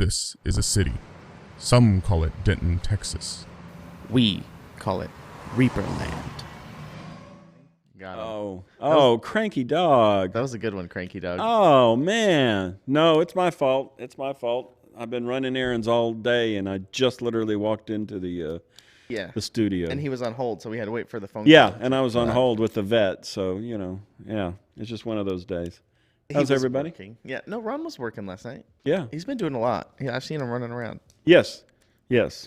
This is a city. Some call it Denton, Texas. We call it ReaperLand. Got him. Oh, Cranky Dog. That was a good one, Cranky Dog. Oh, man. No, it's my fault. It's my fault. I've been running errands all day, and I just literally walked into the studio. And he was on hold, so we had to wait for the phone Yeah, call. and I was on hold with the vet, so, it's just one of those days. How's everybody? Working. Yeah, no, Ron was working last night. Yeah. He's been doing a lot. Yeah, I've seen him running around. Yes.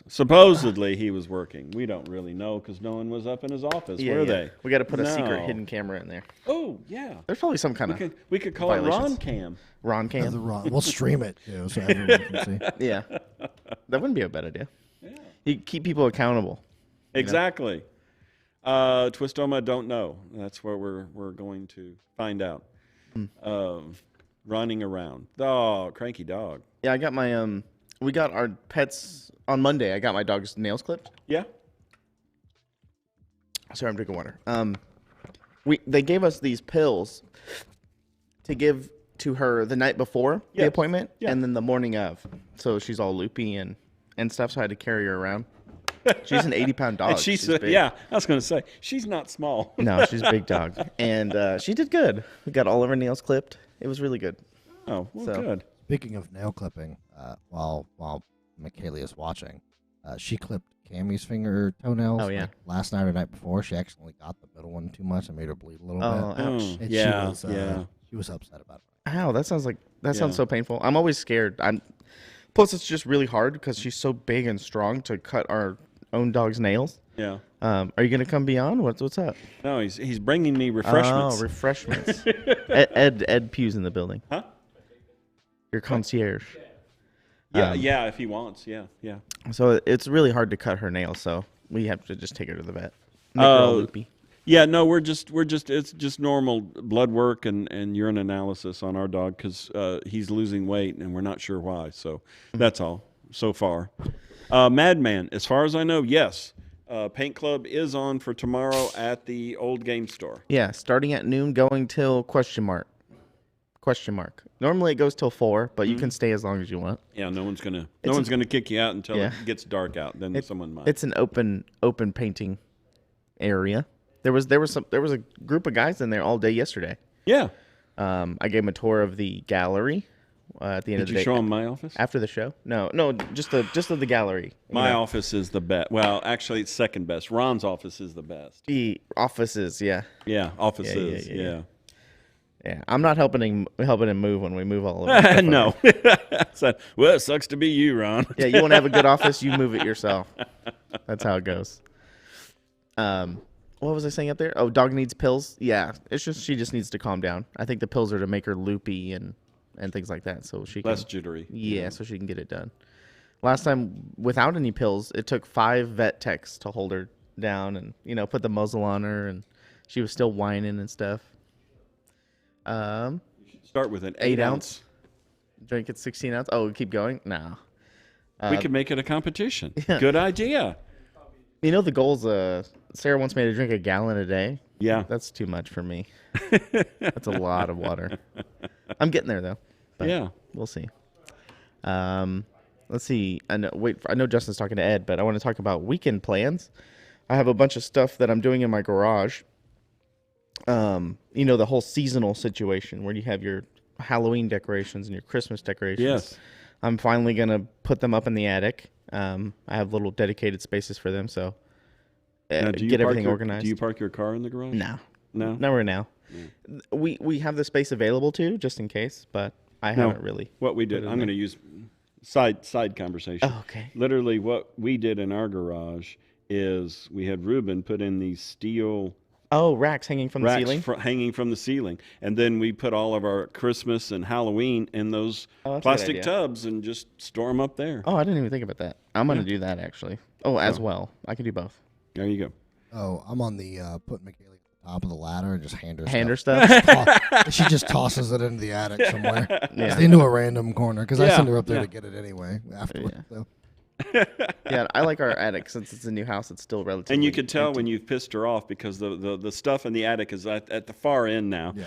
Supposedly he was working. We don't really know because no one was up in his office, were they? We got to put a No. secret hidden camera in there. Oh, yeah. There's probably some kind of We could call it violations. Ron Cam. Ron Cam. We'll stream it, so everyone can see. Yeah, that wouldn't be a bad idea. Yeah. You keep people accountable. Exactly. Twistoma, don't know. That's where we're going to find out. Running around. Oh, Cranky Dog. Yeah, I got my we got our pets on Monday. I got my dog's nails clipped. Yeah. Sorry, I'm drinking water. They gave us these pills to give to her the night before the appointment, and then the morning of. So she's all loopy and stuff. So I had to carry her around. She's an 80-pound dog. And she's big. Yeah, I was going to say she's not small. No, she's a big dog, and she did good. We got all of her nails clipped. It was really good. Oh, well, good. Speaking of nail clipping, while Michaela is watching, she clipped Cammy's finger toenails. Oh, yeah. Last night or the night before, she accidentally got the middle one too much and made her bleed a little bit. Oh, ouch. And Yeah, she was upset about it. Ow, that sounds so painful. I'm always scared. Plus it's just really hard because she's so big and strong to cut our own dog's nails. Yeah. Are you gonna come beyond? What's up? No, he's bringing me refreshments. Oh, refreshments. Ed Pugh's in the building. Huh? Your concierge. Yeah, if he wants. Yeah. So it's really hard to cut her nails, so we have to just take her to the vet. Make her all loopy. Yeah, no, it's just normal blood work and urine analysis on our dog because he's losing weight and we're not sure why. So that's all so far. Madman, as far as I know, yes. Paint Club is on for tomorrow at the old game store. Yeah, starting at noon, going till question mark. Normally it goes till 4, but you can stay as long as you want. Yeah, no one's gonna kick you out until it gets dark out. Then someone might. It's an open painting area. There was a group of guys in there all day yesterday. Yeah. I gave them a tour of the gallery at the end of the day. Did you show them my office? After the show? No, just of the gallery. My office is the best. Well, actually, it's second best. Ron's office is the best. The offices, yeah. Yeah, offices, yeah. Yeah, I'm not helping him move when we move all over. No. So, well, it sucks to be you, Ron. Yeah, you want to have a good office, you move it yourself. That's how it goes. What was I saying up there? Oh, dog needs pills. Yeah, she just needs to calm down. I think the pills are to make her loopy and things like that, so she less jittery. Yeah, so she can get it done. Last time without any pills, it took 5 vet techs to hold her down and put the muzzle on her, and she was still whining and stuff. You should start with an 8 8 ounce. Drink it 16 ounce. Oh, keep going. No. We could make it a competition. Yeah. Good idea. The goal's Sarah wants me to drink a gallon a day. Yeah. That's too much for me. That's a lot of water. I'm getting there, though. Yeah. We'll see. Let's see. I know Justin's talking to Ed, but I want to talk about weekend plans. I have a bunch of stuff that I'm doing in my garage. The whole seasonal situation where you have your Halloween decorations and your Christmas decorations. Yes. I'm finally going to put them up in the attic. I have little dedicated spaces for them, so get everything organized. Do you park your car in the garage? No. No? Nowhere now. Mm. We have the space available too, just in case, but I haven't really. What we did, I'm going to use side conversation. Oh, okay. Literally what we did in our garage is we had Ruben put in these steel racks hanging from the ceiling? Hanging from the ceiling. And then we put all of our Christmas and Halloween in those plastic tubs and just store them up there. Oh, I didn't even think about that. I'm going to do that, actually. Oh, as well. I can do both. There you go. Oh, I'm on the putting Michaela at the top of the ladder and just hand her stuff. She just tosses it into the attic somewhere. Just into a random corner because I send her up there to get it anyway afterwards. Yeah. Yeah, I like our attic since it's a new house. It's still relatively. And you could tell empty. when you've pissed her off because the stuff in the attic is at the far end now. Yeah,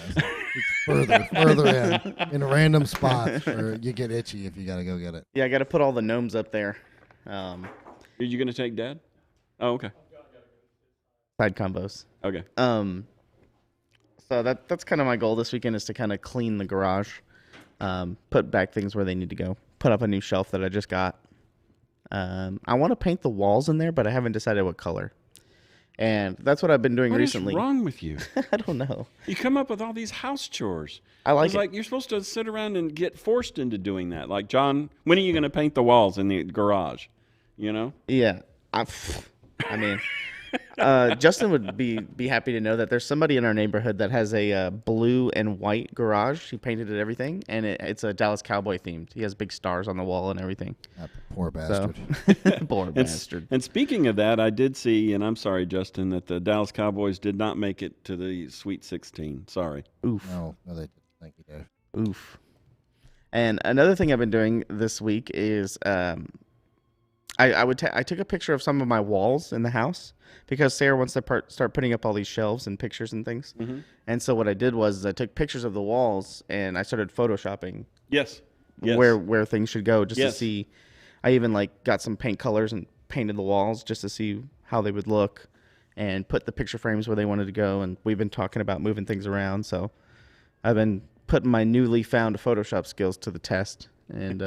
it's further in random spots where you get itchy if you got to go get it. Yeah, I got to put all the gnomes up there. Are you going to take Dad? Oh, okay. Side combos. Okay. So that's kind of my goal this weekend is to kind of clean the garage, put back things where they need to go, put up a new shelf that I just got. I want to paint the walls in there, but I haven't decided what color. And that's what I've been doing recently. What is wrong with you? I don't know. You come up with all these house chores. I like It's it. like you're supposed to sit around and get forced into doing that. Like, John, when are you going to paint the walls in the garage? You know? Yeah. I mean, Justin would be happy to know that there's somebody in our neighborhood that has a blue and white garage. He painted it everything, and it's a Dallas Cowboy themed. He has big stars on the wall and everything. That poor bastard. Poor bastard. And speaking of that, I did see, and I'm sorry, Justin, that the Dallas Cowboys did not make it to the Sweet 16. Sorry. Oof. No, they didn't. Thank you, Dave. Oof. And another thing I've been doing this week is I took a picture of some of my walls in the house because Sarah wants to start putting up all these shelves and pictures and things. Mm-hmm. And so what I did was I took pictures of the walls and I started photoshopping Yes. where things should go just to Yes. see. I even got some paint colors and painted the walls just to see how they would look and put the picture frames where they wanted to go. And we've been talking about moving things around. So I've been putting my newly found Photoshop skills to the test, and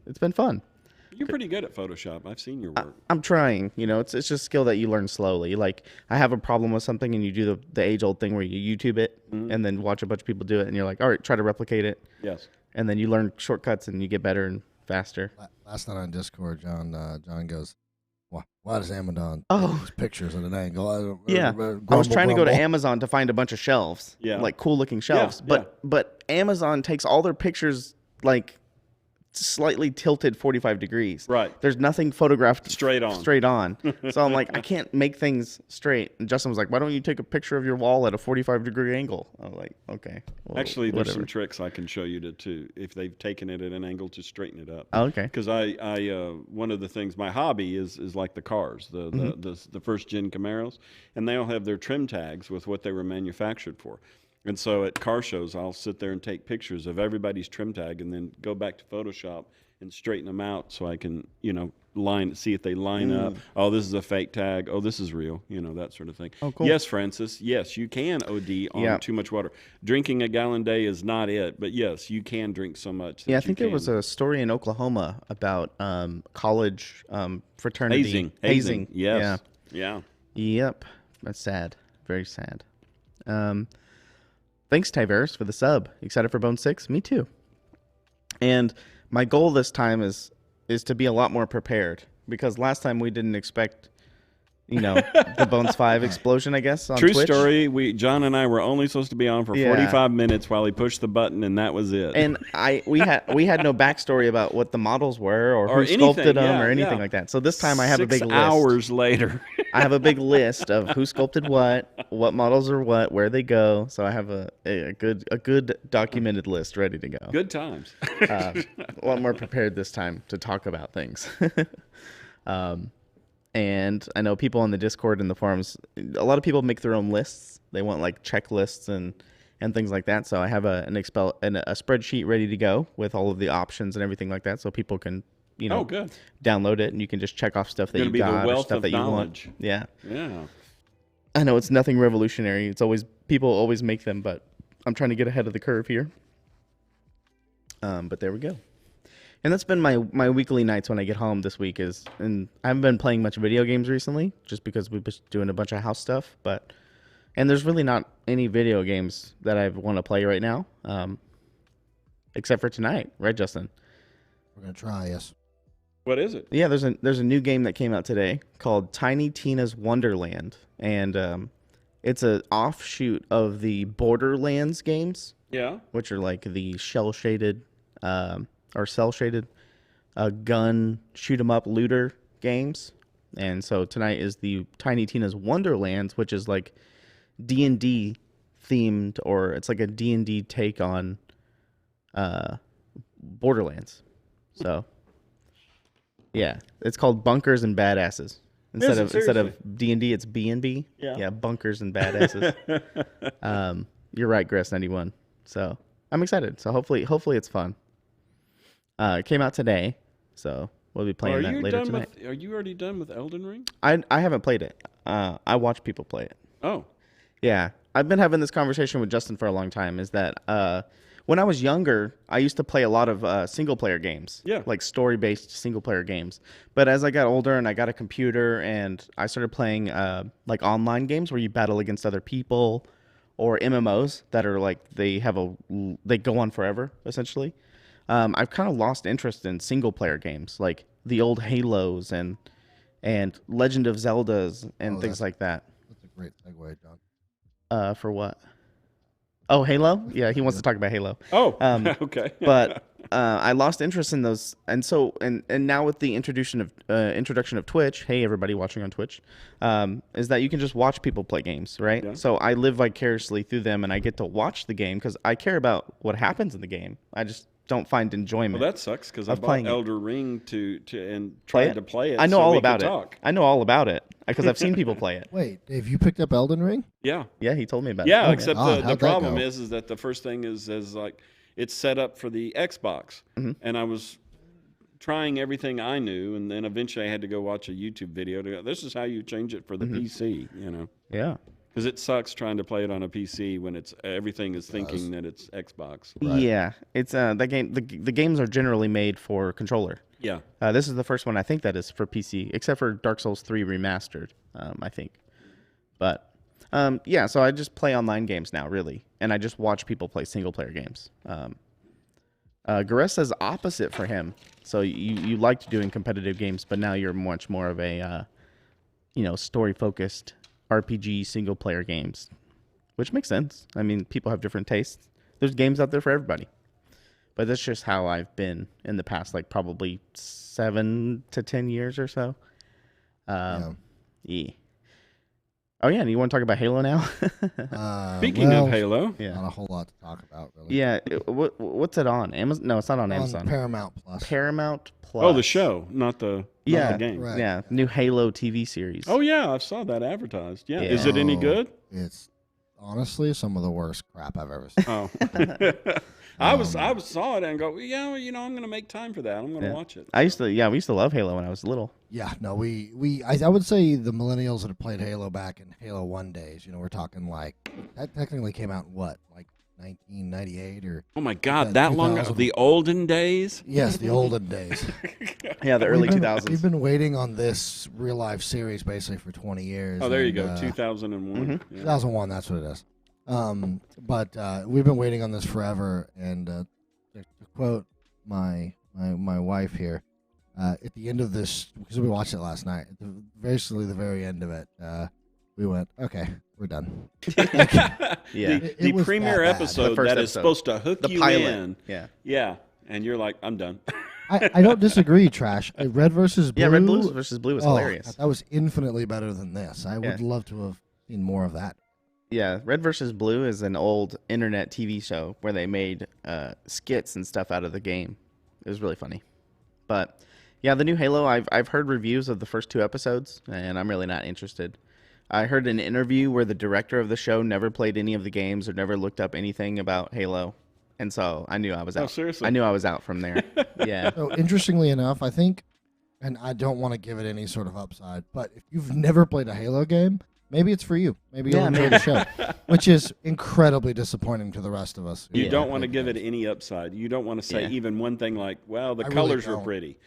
it's been fun. You're pretty good at Photoshop. I've seen your work. I'm trying. It's just a skill that you learn slowly. Like I have a problem with something, and you do the age old thing where you YouTube it and then watch a bunch of people do it, and you're like, all right, try to replicate it. Yes. And then you learn shortcuts, and you get better and faster. Last night on Discord, John goes, why does Amazon Oh. take these pictures at an angle? Yeah, I was trying to go to Amazon to find a bunch of shelves, like cool looking shelves. But Amazon takes all their pictures like slightly tilted 45 degrees. Right. There's nothing photographed Straight on. So I'm like, I can't make things straight. And Justin was like, why don't you take a picture of your wall at a 45-degree angle? I'm like, okay. Well, Actually, there's whatever. some tricks I can show you to if they've taken it at an angle to straighten it up. Oh, okay. Because I one of the things, my hobby is like the cars, the first gen Camaros, and they all have their trim tags with what they were manufactured for. And so at car shows, I'll sit there and take pictures of everybody's trim tag and then go back to Photoshop and straighten them out so I can, see if they line up. Oh, this is a fake tag. Oh, this is real. That sort of thing. Oh, cool. Yes, Francis. Yes, you can OD on too much water. Drinking a gallon a day is not it, but yes, you can drink so much. Yeah, I think there was a story in Oklahoma about college fraternity hazing. Yes. Yeah. Yeah. Yep. That's sad. Very sad. Thanks, Tyverus, for the sub. Excited for Bone 6? Me too. And my goal this time is to be a lot more prepared because last time we didn't expect, the Bones 5 explosion, I guess, on True Twitch. story. John and I were only supposed to be on for 45 minutes while he pushed the button, and that was it. And we had no backstory about what the models were or who anything, sculpted them yeah, or anything yeah. like that. So this time I have a big 6 list. hours later. I have a big list of who sculpted what models are what, where they go. So I have a good documented list ready to go. Good times. A lot more prepared this time to talk about things. And I know people on the Discord and the forums, a lot of people make their own lists. They want like checklists and things like that. So I have a spreadsheet ready to go with all of the options and everything like that, so people can good. download it and you can just check off stuff that you got or stuff that you want. Yeah. Yeah. I know it's nothing revolutionary. It's always people always make them, but I'm trying to get ahead of the curve here. But there we go. And that's been my weekly nights when I get home this week and I haven't been playing much video games recently just because we've been doing a bunch of house stuff, and there's really not any video games that I want to play right now, except for tonight, right, Justin? We're going to try, yes. What is it? Yeah, there's a new game that came out today called Tiny Tina's Wonderland, and it's an offshoot of the Borderlands games. Yeah. Which are like the cell-shaded gun shoot 'em up looter games. And so tonight is the Tiny Tina's Wonderlands, which is like D&D themed, or it's like a D&D take on Borderlands. So Yeah, it's called Bunkers and Badasses. Instead Is it? of Seriously? D&D, it's B&B. Yeah. Bunkers and Badasses. You're right, Grass 91. So I'm excited. So hopefully it's fun. It came out today, so we'll be playing that later tonight. Are you already done with Elden Ring? I haven't played it. I watch people play it. Oh. Yeah, I've been having this conversation with Justin for a long time. Is that when I was younger, I used to play a lot of single player games. Yeah. Like story based single player games. But as I got older and I got a computer and I started playing like online games where you battle against other people, or MMOs that are like they go on forever essentially. I've kind of lost interest in single player games like the old Halos and Legend of Zeldas and things like that. That's a great segue, John. For what? Oh, Halo? Yeah, he wants to talk about Halo. Oh, okay. But I lost interest in those, and so now with the introduction of Twitch, hey everybody watching on Twitch, is that you can just watch people play games, right? Yeah. So I live vicariously through them, and I get to watch the game because I care about what happens in the game. I just don't find enjoyment. Well, that sucks because I of bought playing it. Elder Ring and tried to play it. I know so all we about could it. talk. I know all about it because I've seen people play it. Wait, Dave, you picked up Elden Ring? Yeah. Yeah, he told me about it. Yeah, Oh, except Oh, the how'd that problem go? is that the first thing is like it's set up for the Xbox, and I was trying everything I knew, and then eventually I had to go watch a YouTube video to go, this is how you change it for the PC, Yeah. because it sucks trying to play it on a PC when everything is thinking that it's Xbox. Right. Yeah, it's that game. The games are generally made for controller. Yeah. This is the first one I think that is for PC, except for Dark Souls 3 Remastered, I think. But yeah, so I just play online games now, really, and I just watch people play single player games. Gares says opposite for him. So you liked doing competitive games, but now you're much more of a story focused RPG single player games, which makes sense. I mean, people have different tastes. There's games out there for everybody. But that's just how I've been in the past, like probably 7 to 10 years or so. Yeah. Oh yeah, and you want to talk about Halo now? Speaking of Halo, Yeah. Not a whole lot to talk about, really. Yeah. What's it on? Amazon? No, it's not on Amazon. Paramount Plus. Paramount Plus. oh, the show, not the game. Right. Yeah, new Halo TV series. Oh yeah, I saw that advertised. Yeah, Yeah. is it any Oh, good? It's honestly some of the worst crap I've ever seen. Oh, I saw it and go, yeah, I'm going to make time for that. I'm going to watch it. we used to love Halo when I was little. Yeah, no, I would say the millennials that have played Halo back in Halo 1 days, we're talking like, that technically came out in what, like 1998 or... Oh my God, Yeah, that long ago? 2000. The olden days? Yes, the olden days. Yeah, the early 2000s. We've been waiting on this real life series basically for 20 years. Oh, there you and, go, 2001. Yeah. 2001, that's what it is. But we've been waiting on this forever, and to quote my wife here, at the end of this, because we watched it last night, basically the very end of it, we went, okay, we're done. Yeah. The was premiere that bad. episode The first that is episode. supposed to hook The you pilot. in. Yeah. Yeah, and you're like, I'm done. I don't disagree, Trash. Red versus Blue. Yeah, Red Blues versus Blue was oh, hilarious. That was infinitely better than this. I would love to have seen more of that. Yeah, Red versus Blue is an old internet TV show where they made skits and stuff out of the game. It was really funny. But yeah, the new Halo, I've heard reviews of the first 2 episodes, and I'm really not interested. I heard an interview where the director of the show never played any of the games or never looked up anything about Halo, and so I knew I was out. Oh, seriously? I knew I was out from there. Yeah. So interestingly enough, I think, and I don't want to give it any sort of upside, but if you've never played a Halo game, maybe it's for you. Maybe you'll enjoy the show, which is incredibly disappointing to the rest of us. You Yeah. don't want to give it any upside. You don't want to say even one thing like, well, the I really colors were don't. pretty.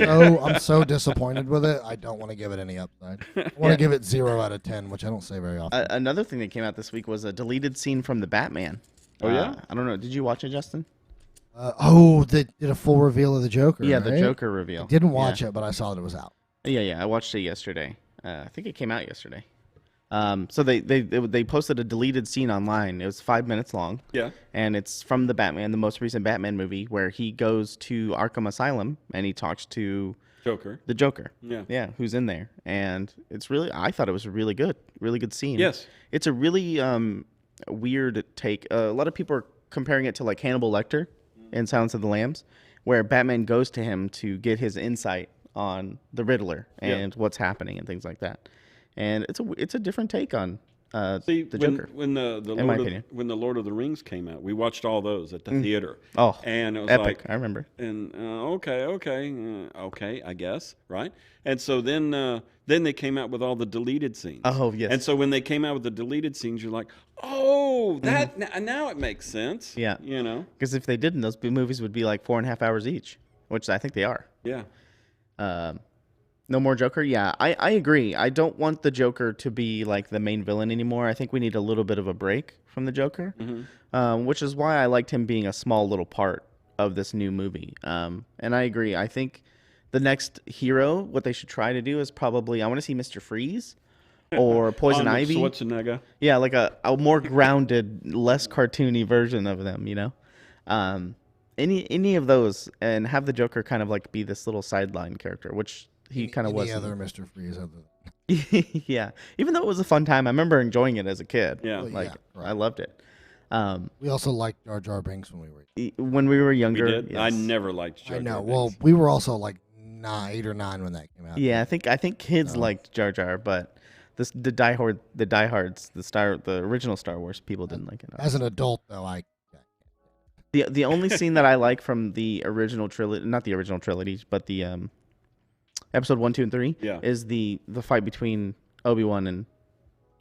Oh, I'm so disappointed with it. I don't want to give it any upside. I want to give it 0 out of 10, which I don't say very often. Another thing that came out this week was a deleted scene from the Batman. Oh, yeah? I don't know. Did you watch it, Justin? They did a full reveal of the Joker. Yeah, right? the Joker reveal. I didn't watch it, but I saw that it was out. Yeah. I watched it yesterday. I think it came out yesterday. So they posted a deleted scene online. It was 5 minutes long. Yeah. And it's from the Batman, the most recent Batman movie, where he goes to Arkham Asylum and he talks to Joker. the Joker. Yeah. Yeah, who's in there. And I thought it was a really good scene. Yes. It's a really weird take. A lot of people are comparing it to like Hannibal Lecter in Silence of the Lambs, where Batman goes to him to get his insight on the Riddler and what's happening and things like that. And it's a different take on the Joker. When the Lord of the Rings came out, we watched all those at the theater. Oh, and it was epic! like, I remember. And okay, I guess, right? And so then they came out with all the deleted scenes. Oh, yes. And so when they came out with the deleted scenes, you're like, oh, that now it makes sense. Yeah. You know, because if they didn't, those movies would be like 4.5 hours each, which I think they are. Yeah. No more Joker? Yeah, I agree. I don't want the Joker to be like the main villain anymore. I think we need a little bit of a break from the Joker, which is why I liked him being a small little part of this new movie. And I agree. I think the next hero, what they should try to do is probably, I want to see Mr. Freeze or Poison Ivy. Schwarzenegger. Yeah, like a more grounded, less cartoony version of them, you know? Any of those, and have the Joker kind of like be this little sideline character, which he kind of was. Any other Mr. Freeze other yeah, even though it was a fun time, I remember enjoying it as a kid. Yeah, like right. I loved it. We also liked Jar Jar Binks when we were younger. We did. Yes. I never liked Jar Jar. I know. Binks. Well, we were also like 8 or 9 when that came out. Yeah, I think kids liked Jar Jar, but the diehards, the original Star Wars people didn't like it. As an adult, though, the only scene that I like from the original trilogy, not the original trilogy, but the episode 1, 2, and 3, is the fight between Obi-Wan and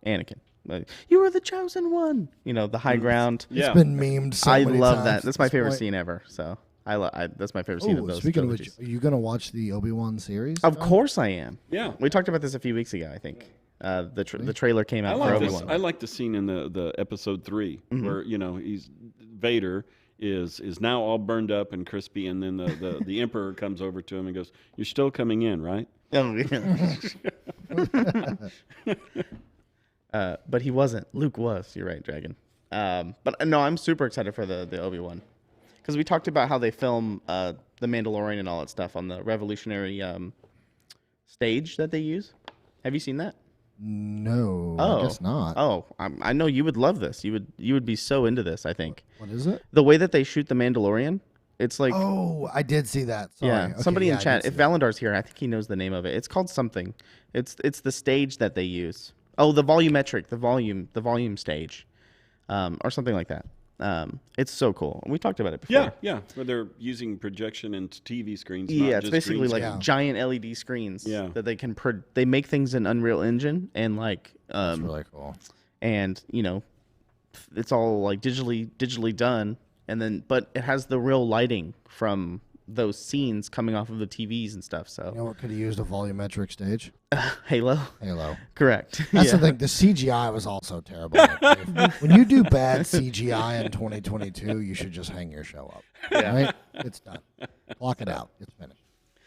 Anakin. Like, you are the chosen one. You know, the high ground. It's been memed so I many love times that. That's my favorite point. scene ever. So that's my favorite scene of those. Speaking trilogies. of which, are you gonna watch the Obi-Wan series? Of course I am. Yeah. We talked about this a few weeks ago, I think. The trailer came out for Obi-Wan. I like the scene in the episode 3 where Vader is now all burned up and crispy, and then the Emperor comes over to him and goes, "You're still coming in, right?" Oh, yeah. But he wasn't. Luke was. You're right, Dragon. But no, I'm super excited for the Obi-Wan, because we talked about how they film the Mandalorian and all that stuff on the revolutionary stage that they use. Have you seen that? No, I guess not. Oh, I know you would love this. You would be so into this, I think. What is it? The way that they shoot the Mandalorian, it's like... Oh, I did see that. Sorry. Yeah, Okay, somebody in chat, if that. Valendar's here, I think he knows the name of it. It's called something. It's the stage that they use. Oh, the volumetric, the volume stage, or something like that. It's so cool. We talked about it before. Yeah. Where they're using projection and TV screens. Yeah, not it's just basically green like screen. giant LED screens. Yeah. That they can they make things in Unreal Engine, and like That's really cool. and it's all like digitally done, and then but it has the real lighting from those scenes coming off of the TVs and stuff. So You know what could have used a volumetric stage? Halo. Correct. That's the thing. The CGI was also terrible. When you do bad CGI in 2022, you should just hang your show up. Right? It's done. Block it out. It's finished.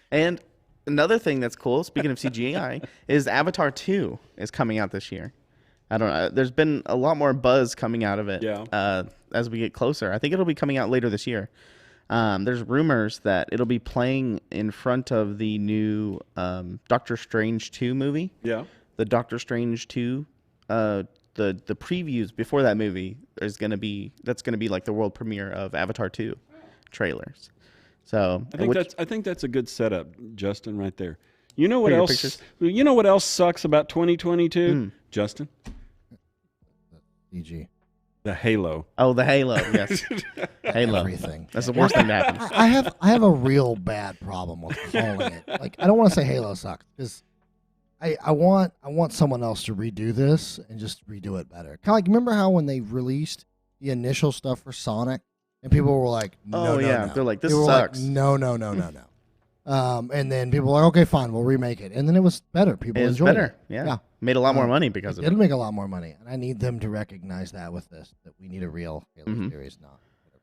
And another thing that's cool, speaking of CGI, is Avatar 2 is coming out this year. I don't know. There's been a lot more buzz coming out of it as we get closer. I think it'll be coming out later this year. There's rumors that it'll be playing in front of the new Doctor Strange 2 movie. Yeah. The Doctor Strange 2, the previews before that movie that's gonna be like the world premiere of Avatar 2 trailers. So I think that's a good setup, Justin, right there. You know what your else? pictures? You know what else sucks about 2022, Justin? CG. The Halo. Oh, the Halo, yes. Halo. Everything. That's the worst thing to happen. I have a real bad problem with calling it. Like, I don't want to say Halo sucks, because I want someone else to redo this and just redo it better. Kind of like, remember how when they released the initial stuff for Sonic, and people were like, no, no. They're like, this People were sucks. like, no. And then people were like, okay, fine, we'll remake it. And then it was better. People It was enjoyed better. it. Yeah. Made a lot more money because of It it. did make a lot more money. And I need them to recognize that with this, that we need a real Halo series, not whatever this was.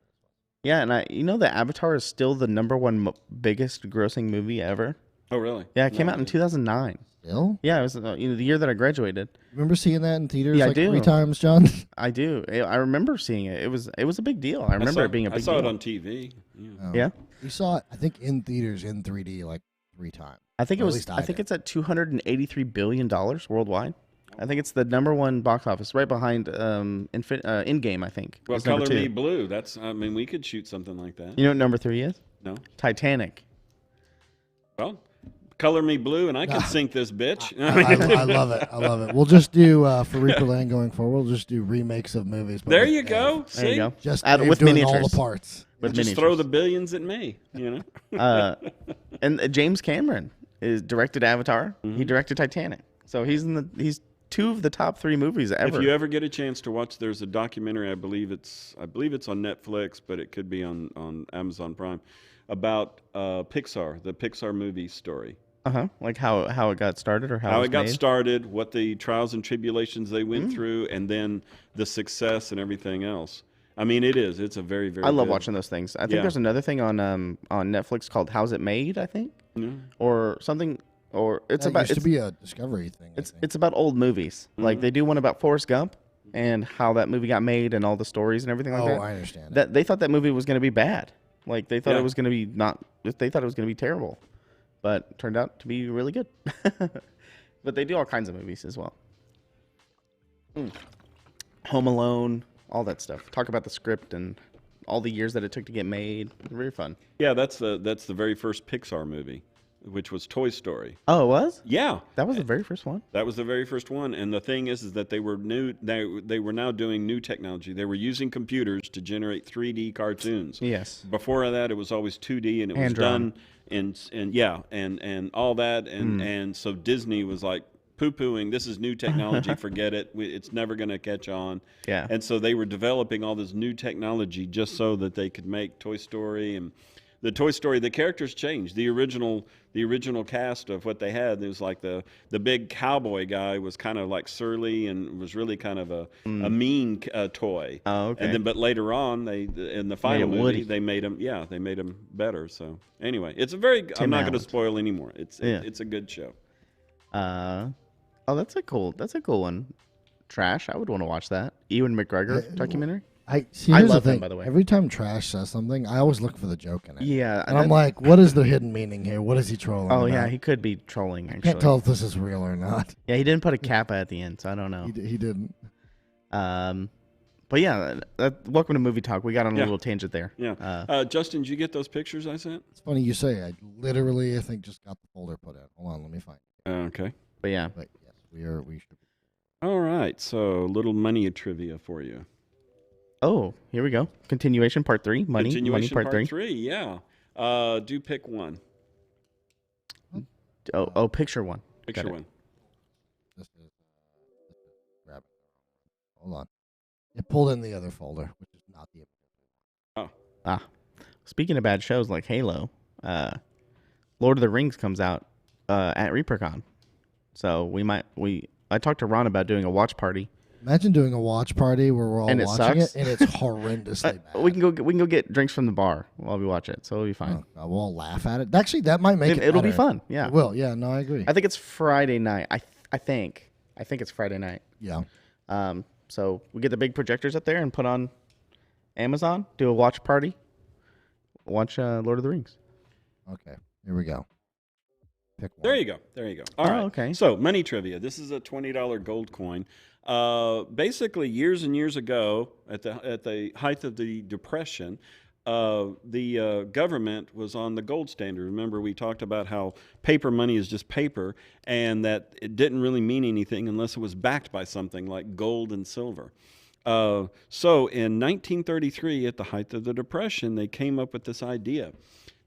Yeah, and that Avatar is still the number one biggest grossing movie ever. Oh, really? Yeah, it came out in 2009. Still? Yeah, it was the year that I graduated. Remember seeing that in theaters Yeah, I like do. 3 times, John? I do. I remember seeing it. It was a big deal. I remember it being a big deal. I saw it on TV. Yeah. Oh. Yeah. We saw it, I think, in theaters in 3D like 3 times. I think Or it at was. least I think did. it's at $283 billion worldwide. I think it's the number one box office, right behind Endgame. I think. Well, is number Color Me 2. Blue. We could shoot something like that. You know what number 3 is? No. Titanic. Well, color me blue, and I can sink this bitch. I love it. I love it. We'll just do for ReaperLand going forward. We'll just do remakes of movies. There you go. See? There you go. Just With doing miniatures. all the parts. With Just miniatures. throw the billions at me. And James Cameron is directed Avatar. Mm-hmm. He directed Titanic. So he's two of the top 3 movies ever. If you ever get a chance to watch, there's a documentary. I believe it's on Netflix, but it could be on Amazon Prime, about Pixar, the Pixar movie story. Like how it got started or How it got made? started, what the trials and tribulations they went through, and then the success and everything else. I mean, it's a very, very. I love good. watching those things. I think there's another thing on Netflix called How's It Made, I think, or something. Or it's That about used to be a Discovery thing. it's about old movies. Like they do one about Forrest Gump and how that movie got made and all the stories and everything like that. I understand. That they thought that movie was going to be bad. Like they thought it was going to be they thought it was going to be terrible, but it turned out to be really good. But they do all kinds of movies as well. Home Alone, all that stuff. Talk about the script and all the years that it took to get made. Very fun. Yeah, that's the very first Pixar movie, which was Toy Story. Oh, it was? Yeah, That was the very first one. that was the very first one. And the thing is that they were new. They were now doing new technology. They were using computers to generate 3D cartoons. Yes. Before that, it was always 2D, and it was Hand-drawn. done and all that. And so Disney was like poo-pooing. This is new technology. Forget it. It's never going to catch on. Yeah. And so they were developing all this new technology just so that they could make Toy Story. And the Toy Story, the characters changed. The original cast of what they had, it was like the big cowboy guy was kind of like surly and was really kind of a mean toy. Oh, okay. And then, but later on, in the final Made it movie, Woody. they made him better. So anyway, it's a very. I'm not going to Allen. spoil anymore. It's a good show. Oh, that's a cool one. Trash. I would want to watch that. Ewan McGregor documentary. I see. I Here's love the him, thing. by the way. Every time Trash says something, I always look for the joke in it. Yeah. And I'm like, what is the hidden meaning here? What is he trolling? oh yeah, about? he could be trolling. Actually, Can't tell if this is real or not. Yeah, he didn't put a kappa at the end, so I don't know. He didn't. But yeah, welcome to Movie Talk. We got on a little tangent there. Yeah. Justin, did you get those pictures I sent? It's funny you say. I literally, I think, just got the folder put in. Hold on, let me find it. Okay. But yeah, But yes, we should. All right. So a little money trivia for you. oh, here we go. Continuation part 3. Money Continuation part 3. Yeah. Do pick one. Oh, picture one. Picture Got it. one. This is grab it. Hold on. It pulled in the other folder, which is not the. Speaking of bad shows like Halo, Lord of the Rings comes out at ReaperCon. So I talked to Ron about doing a watch party. Imagine doing a watch party where we're all And it watching sucks. it, and it's horrendously bad. We can go get drinks from the bar while we watch it, so it'll be fine. We'll all laugh at it. Actually, that might make it. It'll be better. fun. Yeah, It will. Yeah. No, I agree. I think it's Friday night. I think it's Friday night. Yeah. So we get the big projectors up there and put on Amazon, do a watch party, watch Lord of the Rings. Okay. Here we go. Pick one. There you go. All right. Okay. So money trivia. This is a $20 gold coin. Basically, years and years ago, at the height of the Depression, the government was on the gold standard. Remember, we talked about how paper money is just paper, and that it didn't really mean anything unless it was backed by something like gold and silver. So in 1933, at the height of the Depression, they came up with this idea.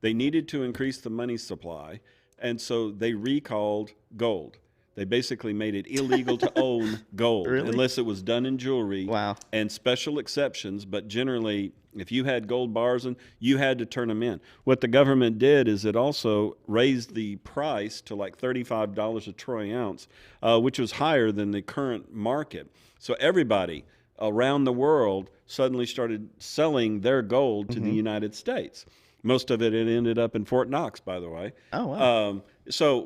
They needed to increase the money supply, and so they recalled gold. They basically made it illegal to own gold unless it was done in jewelry. Wow. And special exceptions, but generally, if you had gold bars, you had to turn them in. What the government did is it also raised the price to like $35 a troy ounce, which was higher than the current market. So everybody around the world suddenly started selling their gold to the United States. Most of it ended up in Fort Knox, by the way. Oh, wow.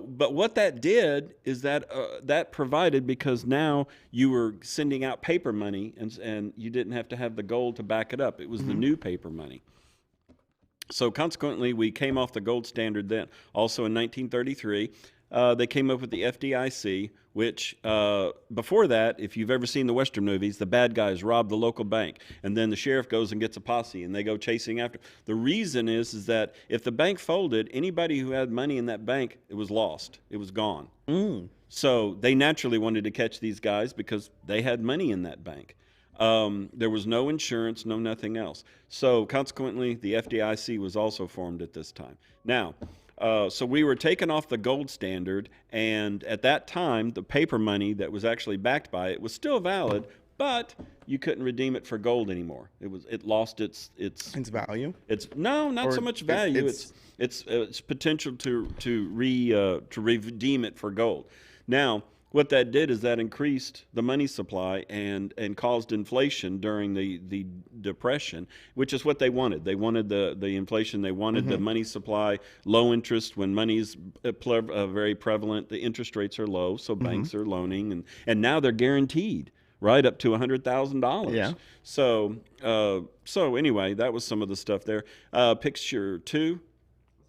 But what that did is that provided, because now you were sending out paper money and you didn't have to have the gold to back it up. It was the new paper money. So consequently, we came off the gold standard then. Also in 1933, they came up with the FDIC, which before that, if you've ever seen the Western movies, the bad guys rob the local bank, and then the sheriff goes and gets a posse, and they go chasing after. The reason is that if the bank folded, anybody who had money in that bank, it was lost. It was gone. So they naturally wanted to catch these guys because they had money in that bank. There was no insurance, no nothing else. So consequently, the FDIC was also formed at this time. Now, so we were taken off the gold standard, and at that time, the paper money that was actually backed by it was still valid, but you couldn't redeem it for gold anymore. It lost its value. Not so much value. It's potential to redeem it for gold. Now, what that did is that increased the money supply and caused inflation during the Depression, which is what they wanted. They wanted the inflation. They wanted the money supply, low interest. When money's very prevalent, the interest rates are low, so banks are loaning, and now they're guaranteed, right, up to $100,000. Yeah. So anyway, that was some of the stuff there. Picture 2.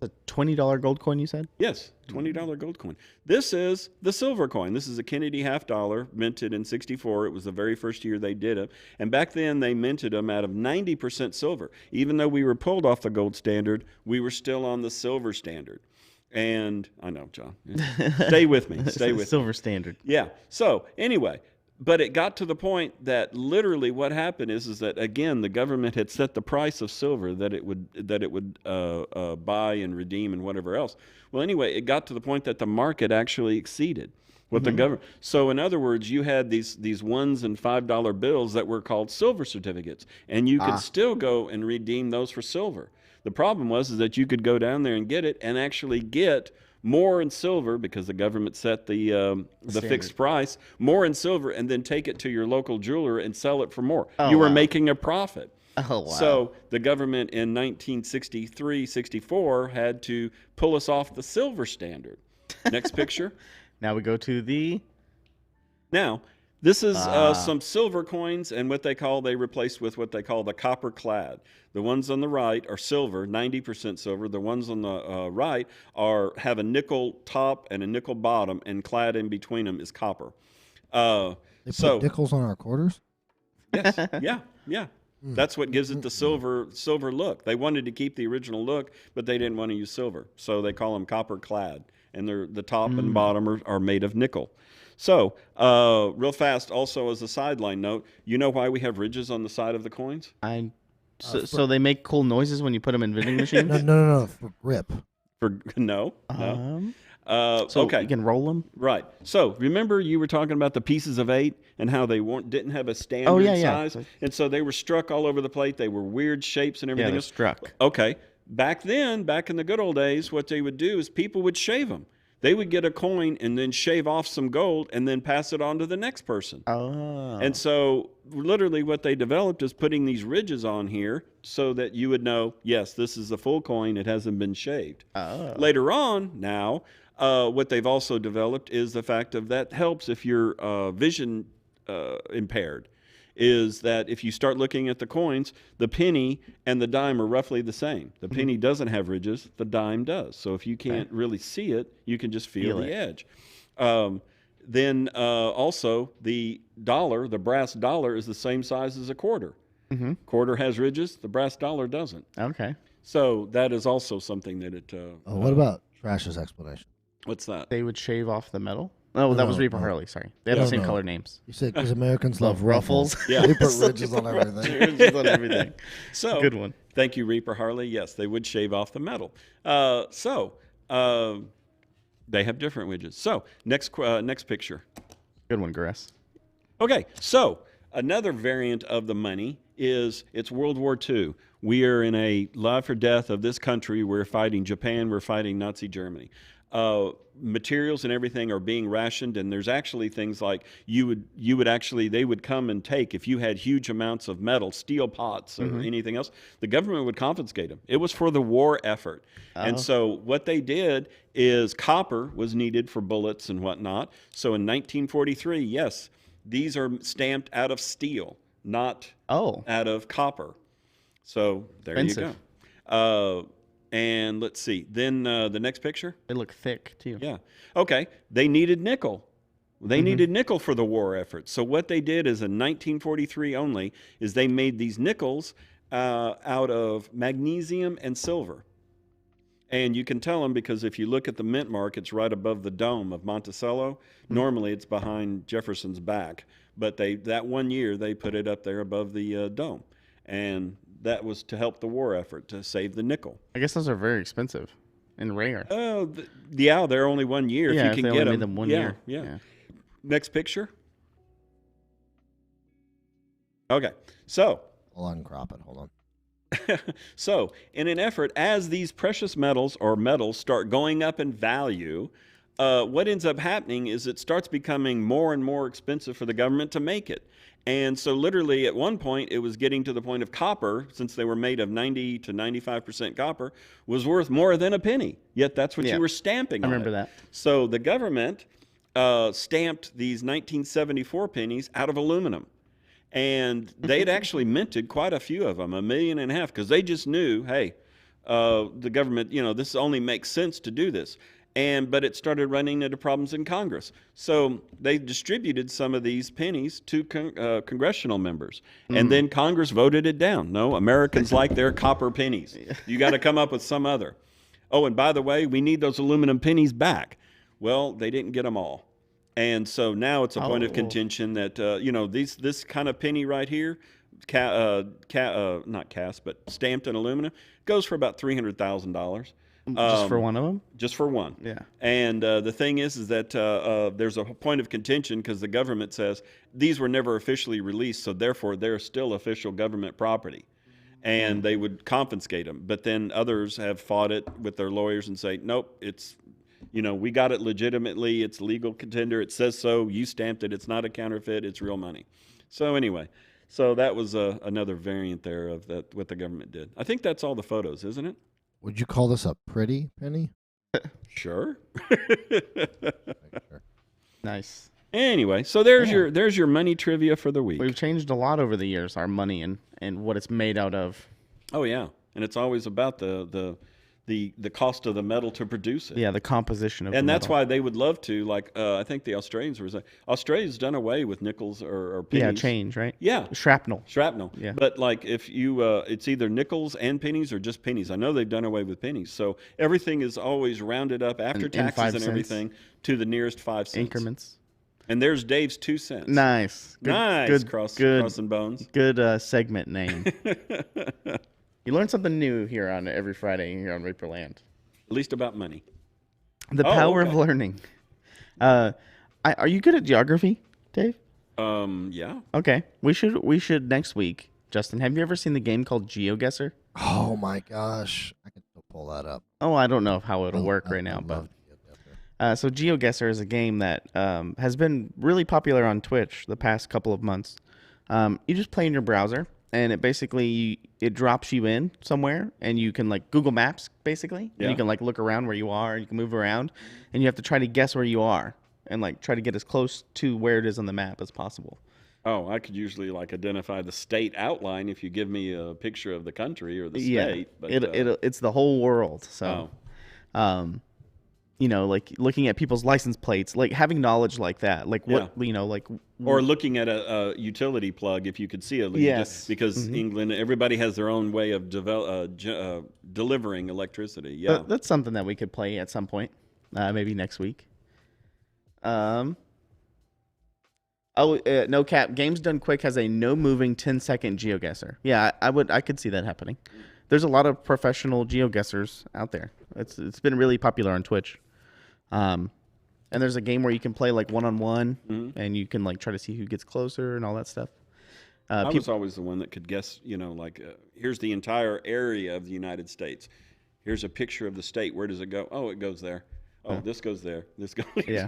The $20 gold coin you said? Yes, $20 gold coin. This is the silver coin. This is a Kennedy $50, minted in '64. It was the very first year they did it. And back then, they minted them out of 90% silver. Even though we were pulled off the gold standard, we were still on the silver standard. And I know, John. Stay with me. Stay with me. Silver standard. Yeah. So anyway, but it got to the point that literally what happened is that, again, the government had set the price of silver that it would buy and redeem and whatever else. Well, anyway, it got to the point that the market actually exceeded what the government. So in other words, you had these $1 and $5 bills that were called silver certificates, and you could still go and redeem those for silver. The problem was that you could go down there and get it and actually get more in silver, because the government set the fixed price, more in silver, and then take it to your local jeweler and sell it for more. You were making a profit. Oh, wow. So the government in 1963, 64 had to pull us off the silver standard. Next picture. Now we go to the... Now, this is some silver coins, and they replaced with what they call the copper clad. The ones on the right are silver, 90% silver. The ones on the right have a nickel top and a nickel bottom, and clad in between them is copper. They put nickels on our quarters? Yes, yeah. That's what gives it the silver look. They wanted to keep the original look, but they didn't want to use silver, so they call them copper clad, and the top and bottom are made of nickel. So, real fast, also as a sideline note, you know why we have ridges on the side of the coins? So they make cool noises when you put them in vending machines? No, for grip. No. So okay. You can roll them? Right. So, remember you were talking about the pieces of 8 and how they didn't have a standard size? And so they were struck all over the plate. They were weird shapes and everything they're else. struck. Okay. Back in the good old days, what they would do is people would shave them. They would get a coin and then shave off some gold and then pass it on to the next person. Oh. And so literally what they developed is putting these ridges on here so that you would know, yes, this is a full coin. It hasn't been shaved. Oh. Later on now, what they've also developed is the fact of that helps if you're vision impaired. Is that if you start looking at the coins, the penny and the dime are roughly the same. The penny doesn't have ridges, the dime does. So if you can't really see it, you can just feel the edge. Then also the dollar, the brass dollar, is the same size as a quarter. Quarter has ridges, the brass dollar doesn't. Okay. So that is also something that it... what about Trash's explanation? What's that? They would shave off the metal? Oh, that was Reaper Harley. Sorry, they have the same color names. You said because Americans love ruffles. Yeah, they put ridges on everything. Ridges on everything. So good one. Thank you, Reaper Harley. Yes, they would shave off the metal. They have different widgets. So next picture. Good one, Grass. Okay, so another variant of the money is it's World War II. We are in a life or death of this country. We're fighting Japan. We're fighting Nazi Germany. Materials and everything are being rationed, and there's actually things like they would come and take, if you had huge amounts of metal, steel pots or anything else, the government would confiscate them. It was for the war effort. And so what they did is copper was needed for bullets and whatnot. So in 1943, yes, these are stamped out of steel, not out of copper. So there you go. And let's see. Then the next picture. They look thick too. Yeah. Okay. They needed nickel. They needed nickel for the war effort. So what they did is in 1943 only is they made these nickels out of magnesium and silver. And you can tell them because if you look at the mint mark, it's right above the dome of Monticello. Normally it's behind Jefferson's back. But that 1 year, they put it up there above the dome. And that was to help the war effort, to save the nickel. I guess those are very expensive and rare. Oh, yeah, they're only 1 year. Yeah, if you they can only get made them. them 1 year. Yeah. Next picture. Okay, so. I'll uncrop it. Hold on. So, in an effort, as these precious metals or metals start going up in value, what ends up happening is it starts becoming more and more expensive for the government to make it. And so literally at one point, it was getting to the point of copper, since they were made of 90 to 95% copper, was worth more than a penny. Yet that's what you were stamping on. I remember that. So the government stamped these 1974 pennies out of aluminum. And they'd actually minted quite a few of them, 1.5 million, because they just knew, hey, the government, this only makes sense to do this. But it started running into problems in Congress. So they distributed some of these pennies to congressional members. And then Congress voted it down. No, Americans like their copper pennies. You got to come up with some other. Oh, and by the way, we need those aluminum pennies back. Well, they didn't get them all. And so now it's a point of contention that, this kind of penny right here, not cast, but stamped in aluminum, goes for about $300,000. Just for one of them? Just for one. Yeah. And the thing is that there's a point of contention because the government says these were never officially released, so therefore they're still official government property. And they would confiscate them. But then others have fought it with their lawyers and say, nope, it's, we got it legitimately. It's legal contender. It says so. You stamped it. It's not a counterfeit. It's real money. So anyway, so that was another variant there of that what the government did. I think that's all the photos, isn't it? Would you call this a pretty penny? Sure. Nice. Anyway, so there's your money trivia for the week. We've changed a lot over the years, our money and what it's made out of. Oh yeah, and it's always about the cost of the metal to produce it. Yeah, the composition of. And the that's metal. why they would love to. Like I think the Australians were saying, Australia's done away with nickels or pennies. Yeah, change, right? Yeah, Shrapnel. Yeah. But like if you, it's either nickels and pennies or just pennies. I know they've done away with pennies. So everything is always rounded up after taxes and everything to the nearest 5 cents. Increments. And there's Dave's 2 cents. Nice. Good, Nice. Good, Crossing bones. Good segment name. You learn something new here on every Friday here on ReaperLand. At least about money. The power of learning. Are you good at geography, Dave? Yeah. Okay. We should next week. Justin, have you ever seen the game called GeoGuessr? Oh my gosh, I could still pull that up. Oh, I don't know how it'll work right now, but so GeoGuessr is a game that has been really popular on Twitch the past couple of months. You just play in your browser, and it basically it drops you in somewhere, and you can like Google Maps basically, and you can like look around where you are, and you can move around, and you have to try to guess where you are, and like try to get as close to where it is on the map as possible. Oh, I could usually like identify the state outline if you give me a picture of the country or the state. But it's the whole world. So, like looking at people's license plates, like having knowledge like that, like what or looking at a utility plug if you could see it. Yes, because England, everybody has their own way of delivering electricity. Yeah, that's something that we could play at some point, maybe next week. No cap. Games Done Quick has a no moving 10-second GeoGuessr. Yeah, I could see that happening. There's a lot of professional GeoGuessers out there. It's been really popular on Twitch. And there's a game where you can play like one-on-one, and you can like try to see who gets closer and all that stuff. I was always the one that could guess. Here's the entire area of the United States. Here's a picture of the state. Where does it go? Oh, it goes there. Oh, this goes there. This goes. Yeah.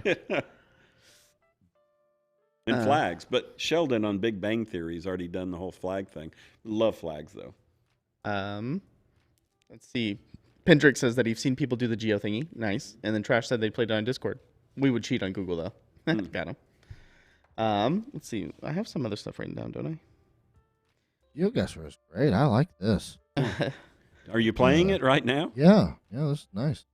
And flags, but Sheldon on Big Bang Theory has already done the whole flag thing. Love flags though. Let's see. Pendrick says that he's seen people do the geo thingy. Nice. And then Trash said they played it on Discord. We would cheat on Google though. Got him. Let's see. I have some other stuff written down, don't I? GeoGuessr is great. I like this. Are you playing it right now? Yeah, that's nice.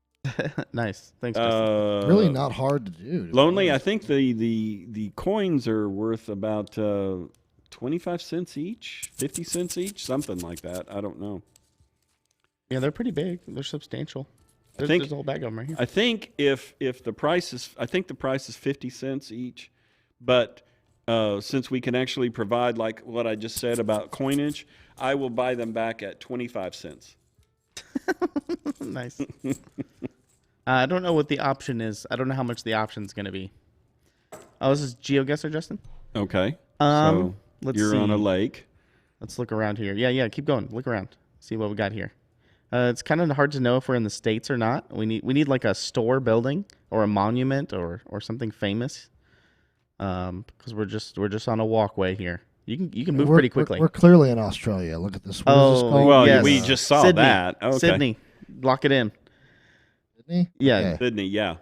Nice. Thanks, Justin. Really not hard to do. To be Lonely. I honest. think the coins are worth about 25 cents each, 50 cents each, something like that. I don't know. Yeah, they're pretty big. They're substantial. There's a whole bag of them right here. I think if the price is, I think the price is 50 cents each, but since we can actually provide like what I just said about coinage, I will buy them back at 25 cents. Nice. I don't know what the option is. I don't know how much the option is going to be. Oh, this is GeoGuessr, Justin? Okay. So Let's you're on a lake. Let's look around here. Yeah, keep going. Look around. See what we got here. It's kind of hard to know if we're in the States or not. We need like a store building or a monument or something famous. Because we're just on a walkway here. You can move pretty quickly. We're clearly in Australia. Look at this. What is this called? Well, yes. we just saw Sydney. that. Okay. Sydney. Lock it in. Sydney? Yeah. Okay. Sydney, yeah.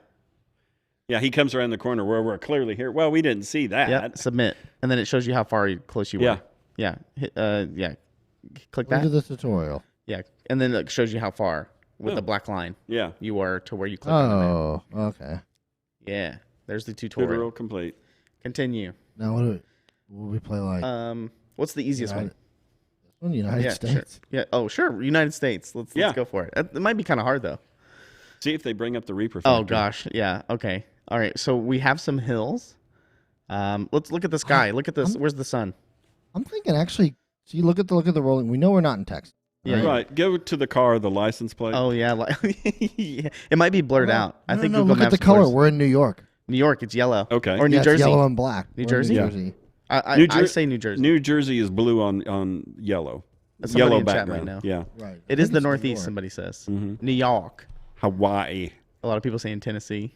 Yeah, he comes around the corner where we're clearly here. Well, we didn't see that. Yeah. Submit. And then it shows you how close you were. Yeah. Yeah. Hit, yeah. Click Go that. to the tutorial. Yeah. And then it shows you how far with the black line Yeah. you were to where you clicked on the map. Oh, okay. Yeah. There's the tutorial. Tutorial complete. Continue. Now what we play like? What's the easiest one? This one, United States. Sure. Yeah. Oh, sure. United States. Let's go for it. It might be kind of hard though. See if they bring up the Reaper Oh factor. gosh. Yeah. Okay. All right. So we have some hills. Let's look at the sky. Look at this. Where's the sun? I'm thinking actually. See, look at the rolling. We know we're not in Texas. Yeah. Right. Go to the car, the license plate. Oh yeah. Yeah. It might be blurred out. I think Google look Maps at the color. blurs. We're in New York. New York. It's yellow. Okay. Or New Yeah, Jersey. It's yellow and black. New We're in Jersey? Yeah. New Jersey. I say New Jersey. New Jersey is blue on yellow. Somebody Yellow in chat might background. know. Yeah. Right. It is the Northeast. Somebody says. New York. Hawaii. A lot of people saying Tennessee.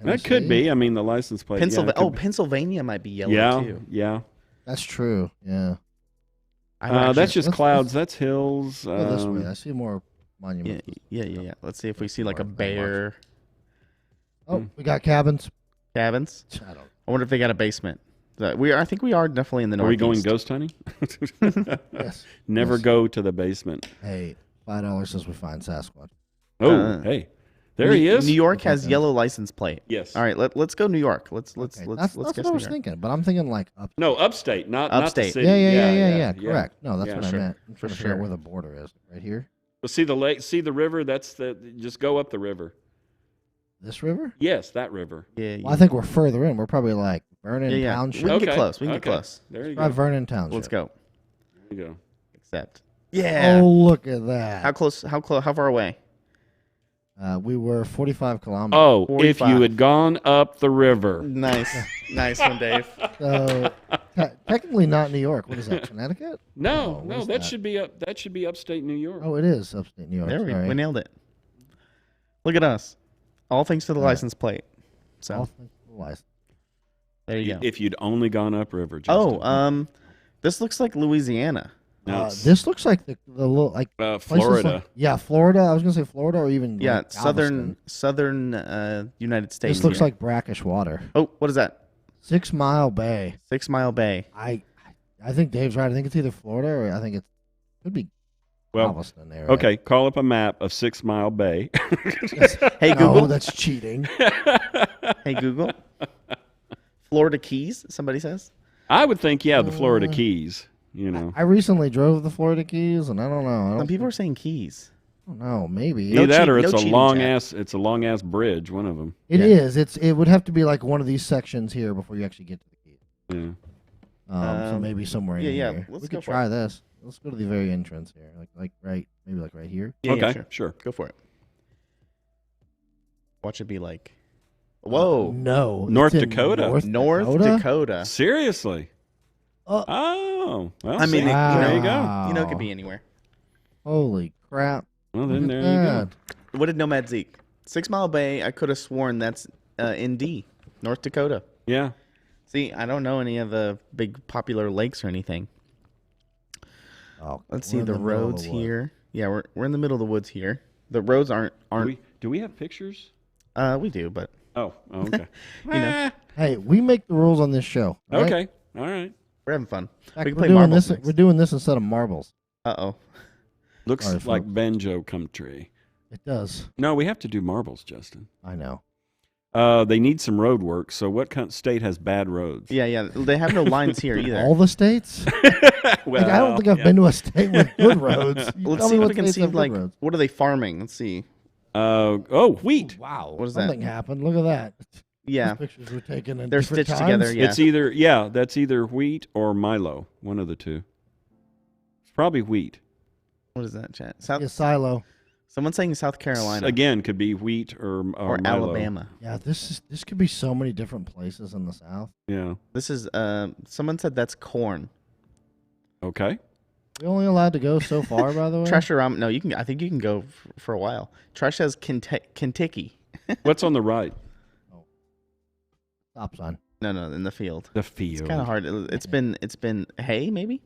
That could be. I mean, the license plate. Pennsylvania. Yeah, it could be. Pennsylvania might be yellow Yeah. too. Yeah. That's true. Yeah. That's just let's- clouds. That's hills. Go this way. I see more monuments. Yeah. Let's see if we see like a bear. Oh, we got cabins. Cabins. I don't. I wonder if they got a basement. I think we are definitely in the Are we Northeast. going ghost hunting? Yes. Never Yes. go to the basement. Hey, $5 says we find Sasquatch. Oh, hey, there he is. New York has Okay. yellow license plate. Yes. Let's go New York. Let's Okay, let's that's guess what I New was York. thinking, but I'm thinking like up. No, upstate, not the Upstate. city. Yeah. Correct. No, that's Yeah, what sure. I meant. I'm trying to figure sure. out where the border is. Right here. Well, see the lake, see the river. Just go up the river. This river? Yes, that river. Yeah. Well, I think we're further in. We're probably like Vernon We Township. can get Okay, close. We can okay. get close. There you Try go. Vernon Township. Let's go. There you go. Accept. Yeah. Oh, look at How that. close? How far away? We were 45 kilometers. Oh, if 45. you had gone up the river. Nice. Nice one, Dave. So technically not New York. What is that? Connecticut? No, what no, is that that? should be up. That should be upstate New York. Oh, it is upstate New York. There we Sorry. We nailed it. Look at us. All thanks to the license plate. So All things to the license. there you go. If you'd only gone upriver. Justin. Oh, this looks like Louisiana. No, it's, This looks like the little like places Florida. like- yeah, Florida. I was gonna say Florida or even Yeah, like Galveston. southern United States. This looks here. like brackish water. Oh, what is that? 6 Mile Bay. 6 Mile Bay. I think Dave's right. I think it's either Florida or I think it could be Well, Galveston area. okay. Call up a map of 6 Mile Bay. Hey No, Google. that's cheating. Hey Google. Florida Keys. Somebody says. I would think, yeah, the Florida Keys. You know, I recently drove the Florida Keys, and I don't know. Some people are saying Keys. I don't know. Maybe either that or no it's a cheating, long Jack. ass. It's a long ass bridge. One of them. it Yeah. is. It would have to be like one of these sections here before you actually get to the Keys. Yeah. So maybe somewhere in yeah, here. let's We go could for try this. Let's go to the very entrance here, like right, maybe like right here. Yeah, okay. yeah, Sure. Go for it. Watch it be like. Whoa. No, North it's in Dakota. North Dakota. Seriously. Oh. Oh. Well, I mean, see, there you go. Wow. You know, it could be anywhere. Holy crap! Well, Look then at there you go. that. What did Nomad Zeke? 6 Mile Bay. I could have sworn that's ND, North Dakota. Yeah. See, I don't know any of the big popular lakes or anything. Oh, Let's we're see in the middle of roads the woods. here. Yeah, we're in the middle of the woods here. The roads aren't. Do we have pictures? We do, but Oh. Okay. you know, Hey, we make the rules on this show. all right? Okay. All right. we're having fun. In fact, We can we're play doing marbles this. next. We're doing this instead of marbles. Uh-oh. Looks Sorry, like folks. banjo country. It does. No, we have to do marbles, Justin. I know. They need some road work. So what kind of state has bad roads? Yeah. They have no lines here either. All the states? Well, I don't think I've been to a state with good roads. You Let's tell see me if what we can states see have good like roads. what are they farming? Let's see. Wheat. Wow. What is that? Something happened. Look at that. Yeah, Those pictures were taken in they're different stitched times. together. Yeah. That's either wheat or Milo. One of the two. It's probably wheat. What is that, chat? South. Yeah, silo. Someone's saying South Carolina Again, could be wheat or or Milo. Alabama. Yeah, this could be so many different places in the South. Yeah. This is someone said that's corn. Okay. We only allowed to go so far, by the way. Treasure. No, you can. I think you can go for a while. Tresh has Kentucky. What's on the right? Stop sign. No, in the field. The field. It's kind of hard. It's been hay maybe.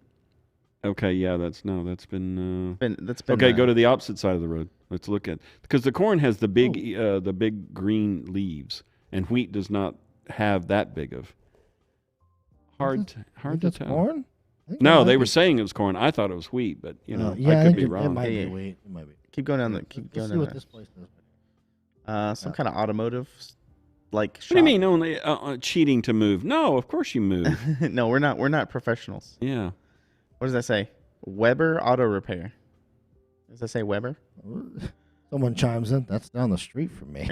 Okay, yeah, that's been. That's been. Okay, go to the opposite side of the road. Let's look at because the corn has the big green leaves, and wheat does not have that big of. Hard to That's tell. corn? I think No, it they might wure be. saying it was corn. I thought it was wheat, but Yeah, I could be It wrong. might Yeah, be yeah. wheat. It might be. Keep going down the. Let's Keep going see down what there. this place does. Some kind of automotive, like. What do you mean only cheating to move? No, of course you move. No, we're not. We're not professionals. Yeah. What does that say? Weber Auto Repair. Does that say Weber? Someone chimes in. That's down the street from me.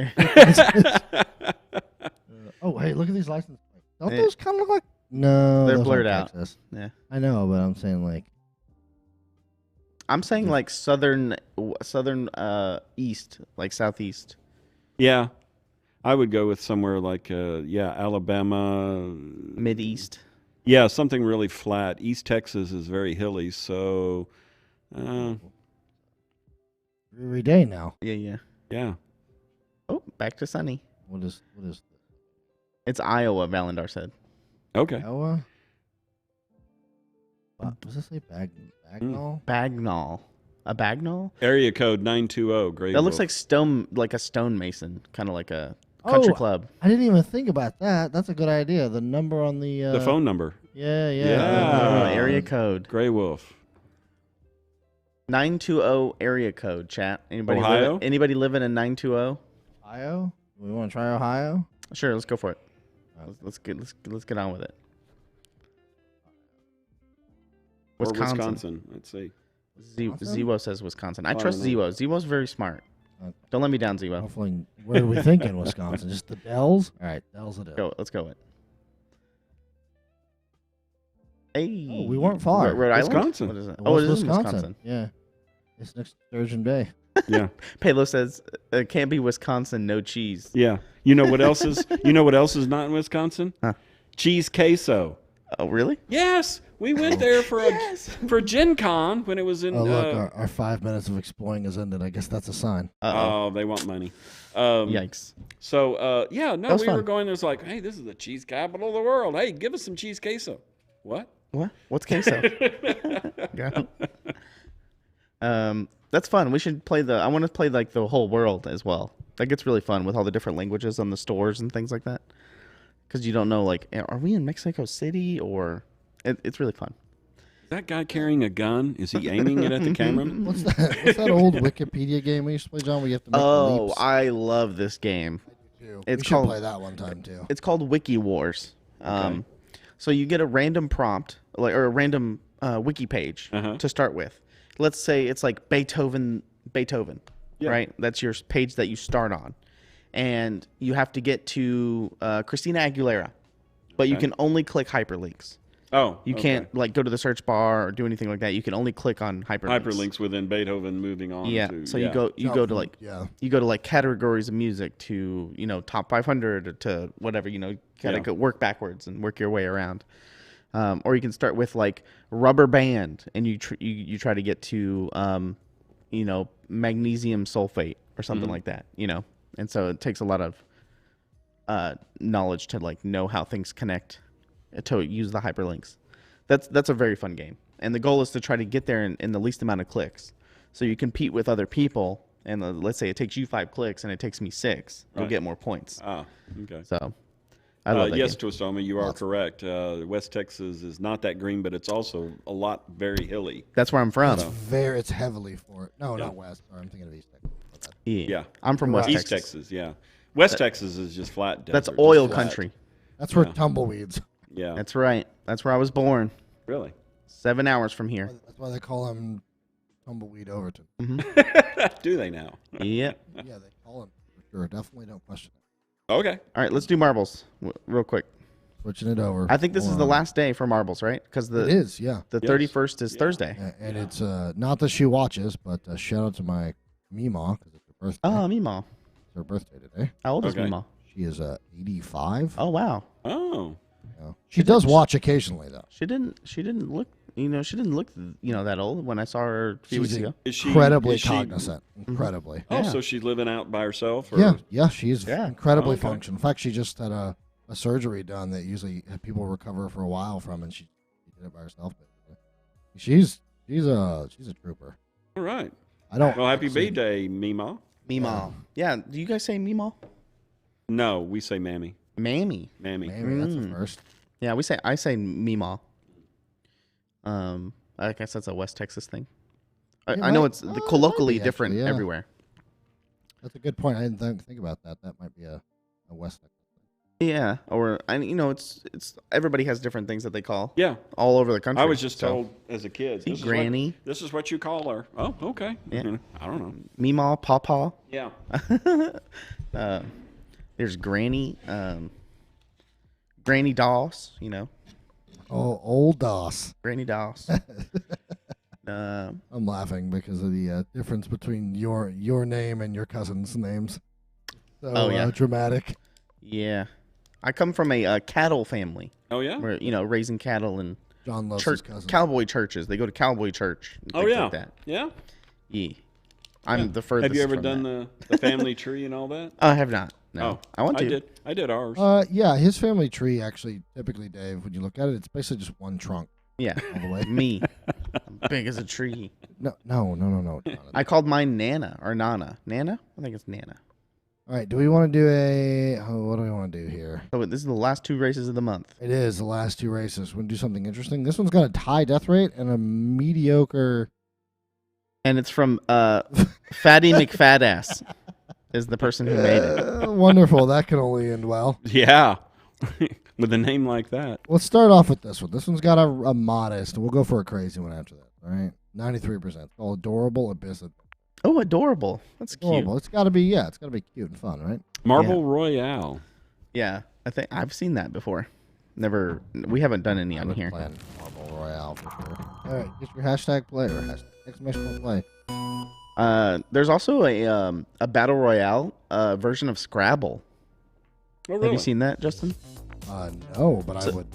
Oh, hey, look at these license plates. Don't those kind of look like? No, They're those blurred aren't out. Texas. Yeah. I know, but I'm saying like. I'm saying like southern east, like southeast. Yeah. I would go with somewhere like Alabama. Mid east. Yeah, something really flat. East Texas is very hilly, so Every day now. Yeah. yeah. Oh, back to sunny. What is It's Iowa, Valendar said. Okay. Iowa? Does this say Bagnall? Bagnall. A Bagnall? Area code 920 Gray That looks Wolf. like a stonemason, kind of like a country club. I didn't even think about that. That's a good idea. The number on the The phone number. Yeah. Yeah. Area code. Gray Wolf. 920 area code, chat. Ohio? Anybody living in 920? Ohio? We want to try Ohio? Sure, let's go for it. Let's get on with it. Wisconsin. Let's see. Zewo says Wisconsin. I don't trust know. Zewo. Zewo's very smart. Okay. Don't let me down, Zewo. Hopefully, where do we think in Wisconsin? Just the Dells? All right, Dells it is. Let's go it. Hey. Oh, we weren't far. Rhode Island? Wisconsin. What is it? It Oh, was it is in Wisconsin. Yeah. It's next to Sturgeon Bay. Yeah. Palo says it can't be Wisconsin, no cheese. Yeah. You know what else is not in Wisconsin? Huh. Cheese queso. Oh, really? Yes. We went there for Gen Con when it was in Oh, look, our 5 minutes of exploring has ended. I guess that's a sign. Uh-oh. Oh, they want money. Yikes. So, we was were fun. going there. It's like, hey, this is the cheese capital of the world. Hey, give us some cheese queso. What? What? What's queso? Yeah. That's fun. We should play I want to play like the whole world as well. That gets really fun with all the different languages on the stores and things like that. Because you don't know, like, are we in Mexico City or... It's really fun. Is that guy carrying a gun? Is he aiming it at the camera? What's that? What's that old Wikipedia game we used to play, John? We have to make leaps. I love this game. We should play that one time too. It's called Wiki Wars. Okay. So you get a random prompt, or a random wiki page to start with. Let's say it's like Beethoven, Yeah. right? That's your page that you start on. And you have to get to Christina Aguilera. But you Okay. can only click hyperlinks. Oh, You okay. can't like go to the search bar or do anything like that. You can only click on hyperlinks. Hyperlinks within Beethoven moving on. Yeah. To, So yeah. you go to like Yeah. you go to like categories of music to top 500 or to whatever, you gotta Yeah. go work backwards and work your way around. Or you can start with like rubber band and you try to get to magnesium sulfate or something like that, and so it takes a lot of knowledge to like know how things connect to use the hyperlinks. That's a very fun game, and the goal is to try to get there in the least amount of clicks. So you compete with other people, and let's say it takes you 5 clicks and it takes me 6. You'll Right. get more points. Ah, okay. So I love that yes, game. Twistoma, you are correct. West Texas is not that green, but it's also a lot very hilly. That's where I'm from. It's heavily for it. No, not West. Sorry, I'm thinking of East Texas. Okay. Yeah. I'm from West East Texas. Texas, yeah. West Texas is just flat desert. That's just oil flat. country. That's where tumbleweeds. Yeah. That's right. That's where I was born. Really? 7 hours from here. That's why they call him Tumbleweed Overton. Do they now? Yep. Yeah, they call him for sure. Definitely don't question it. Okay. All right, let's do marbles real quick. Switching it over. I think this is the last day for marbles, right? Because It is, yeah. the 31st is Thursday. And it's not that she watches, but shout out to my Meemaw because it's her birthday. Oh, Meemaw. It's her birthday today. How old is Okay. Meemaw? She is 85. Oh, wow. Oh. Yeah. She does watch occasionally though. She didn't look, that old when I saw her a few weeks ago. Is she Incredibly cognizant. Incredibly. Oh, Yeah. so she's living out by herself? Or? Yeah, she's incredibly Oh, okay. functional. In fact, she just had a surgery done that usually people recover for a while from, and she did it by herself. But she's a trooper. All right. I don't. Well, happy actually- B-Day, Meemaw. Meemaw. Yeah. Do you guys say Meemaw? No, we say Mammy. Mammy. Mammy. Maybe that's the first. Yeah, I say Meemaw. I guess that's a West Texas thing. I know it's colloquially be, different actually, yeah. everywhere. That's a good point. I didn't think about that. That might be a West Texas Yeah, or it's everybody has different things that they call. Yeah. All over the country. I was just so. told as a kid. See, Granny. This is what you call her. Oh, okay. Yeah. I don't know. Meemaw, Pawpaw. Yeah. There's Granny. Granny Doss. Oh, old DOS. Granny Doss. I'm laughing because of the difference between your name and your cousin's names. So, dramatic. Yeah, I come from a cattle family Oh, yeah? where raising cattle and John loves his church cousin. cowboy churches. They go to cowboy church. And Oh, things yeah. like that. Yeah? Yeah, I'm the furthest. Have you ever from done the family tree and all that? I have not. No, Oh, I want to. I did ours. Yeah, his family tree actually, typically, Dave, when you look at it, it's basically just one trunk Yeah, all the way. me, I'm big as a tree. No. Jonathan. I called mine Nana or Nana. Nana? I think it's Nana. All right, do we want to do what do we want to do here? So this is the last 2 races of the month. It is the last 2 races. We want to do something interesting. This one's got a high death rate and a mediocre. And it's from Fatty McFadass is the person who made it. Wonderful. That can only end well. Yeah. With a name like that. Let's start off with this one. This one's got a modest. We'll go for a crazy one after that. All right, 93%. It's called Adorable Abyss. Oh, adorable. That's Adorable. cute. It's got to be cute and fun, right? Marble Royale. Yeah, I think I've seen that before. We haven't done any on here. Playing Marble Royale for sure. All right, get your hashtag play or hashtag exclamation point play. There's also a battle royale version of Scrabble. Oh, really? Have you seen that, Justin? No, but I would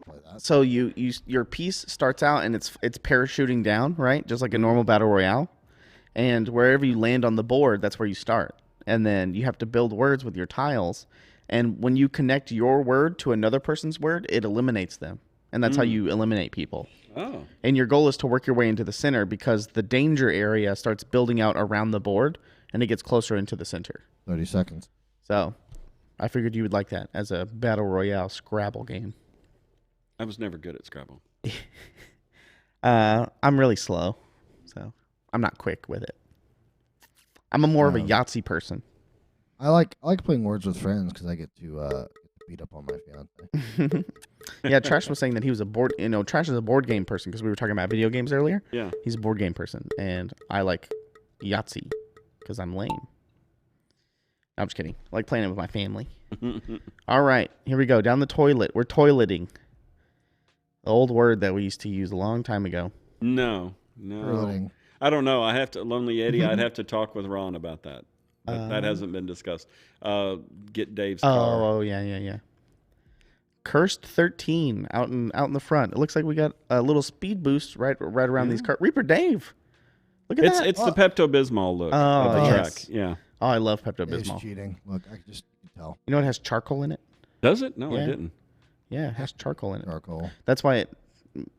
play that. So your piece starts out and it's parachuting down, right? Just like a normal battle royale. And wherever you land on the board, that's where you start. And then you have to build words with your tiles. And when you connect your word to another person's word, it eliminates them. And that's how you eliminate people. Oh. And your goal is to work your way into the center because the danger area starts building out around the board and it gets closer into the center. 30 seconds. So I figured you would like that as a battle royale Scrabble game. I was never good at Scrabble. I'm really slow, so I'm not quick with it. I'm more of a Yahtzee person. I like playing Words with Friends because I get to beat up on my fiance. Yeah, Trash was saying that he was Trash is a board game person because we were talking about video games earlier. Yeah. He's a board game person, and I like Yahtzee because I'm lame. I'm just kidding. I like playing it with my family. All right, here we go. Down the toilet. We're toileting. The old word that we used to use a long time ago. No. Toileting. I don't know. Lonely Eddie, I'd have to talk with Ron about that. But that hasn't been discussed. Get Dave's car. Oh, yeah. Cursed 13 out in the front. It looks like we got a little speed boost right around these cars. Reaper Dave. Look at that. It's the Pepto-Bismol look of the track. yes. Yeah. Oh, I love It's Pepto-Bismol. cheating. Look, I can just tell. You know it has charcoal in it? Does it? No, Yeah. I didn't. Yeah, it has charcoal in it. Charcoal. That's why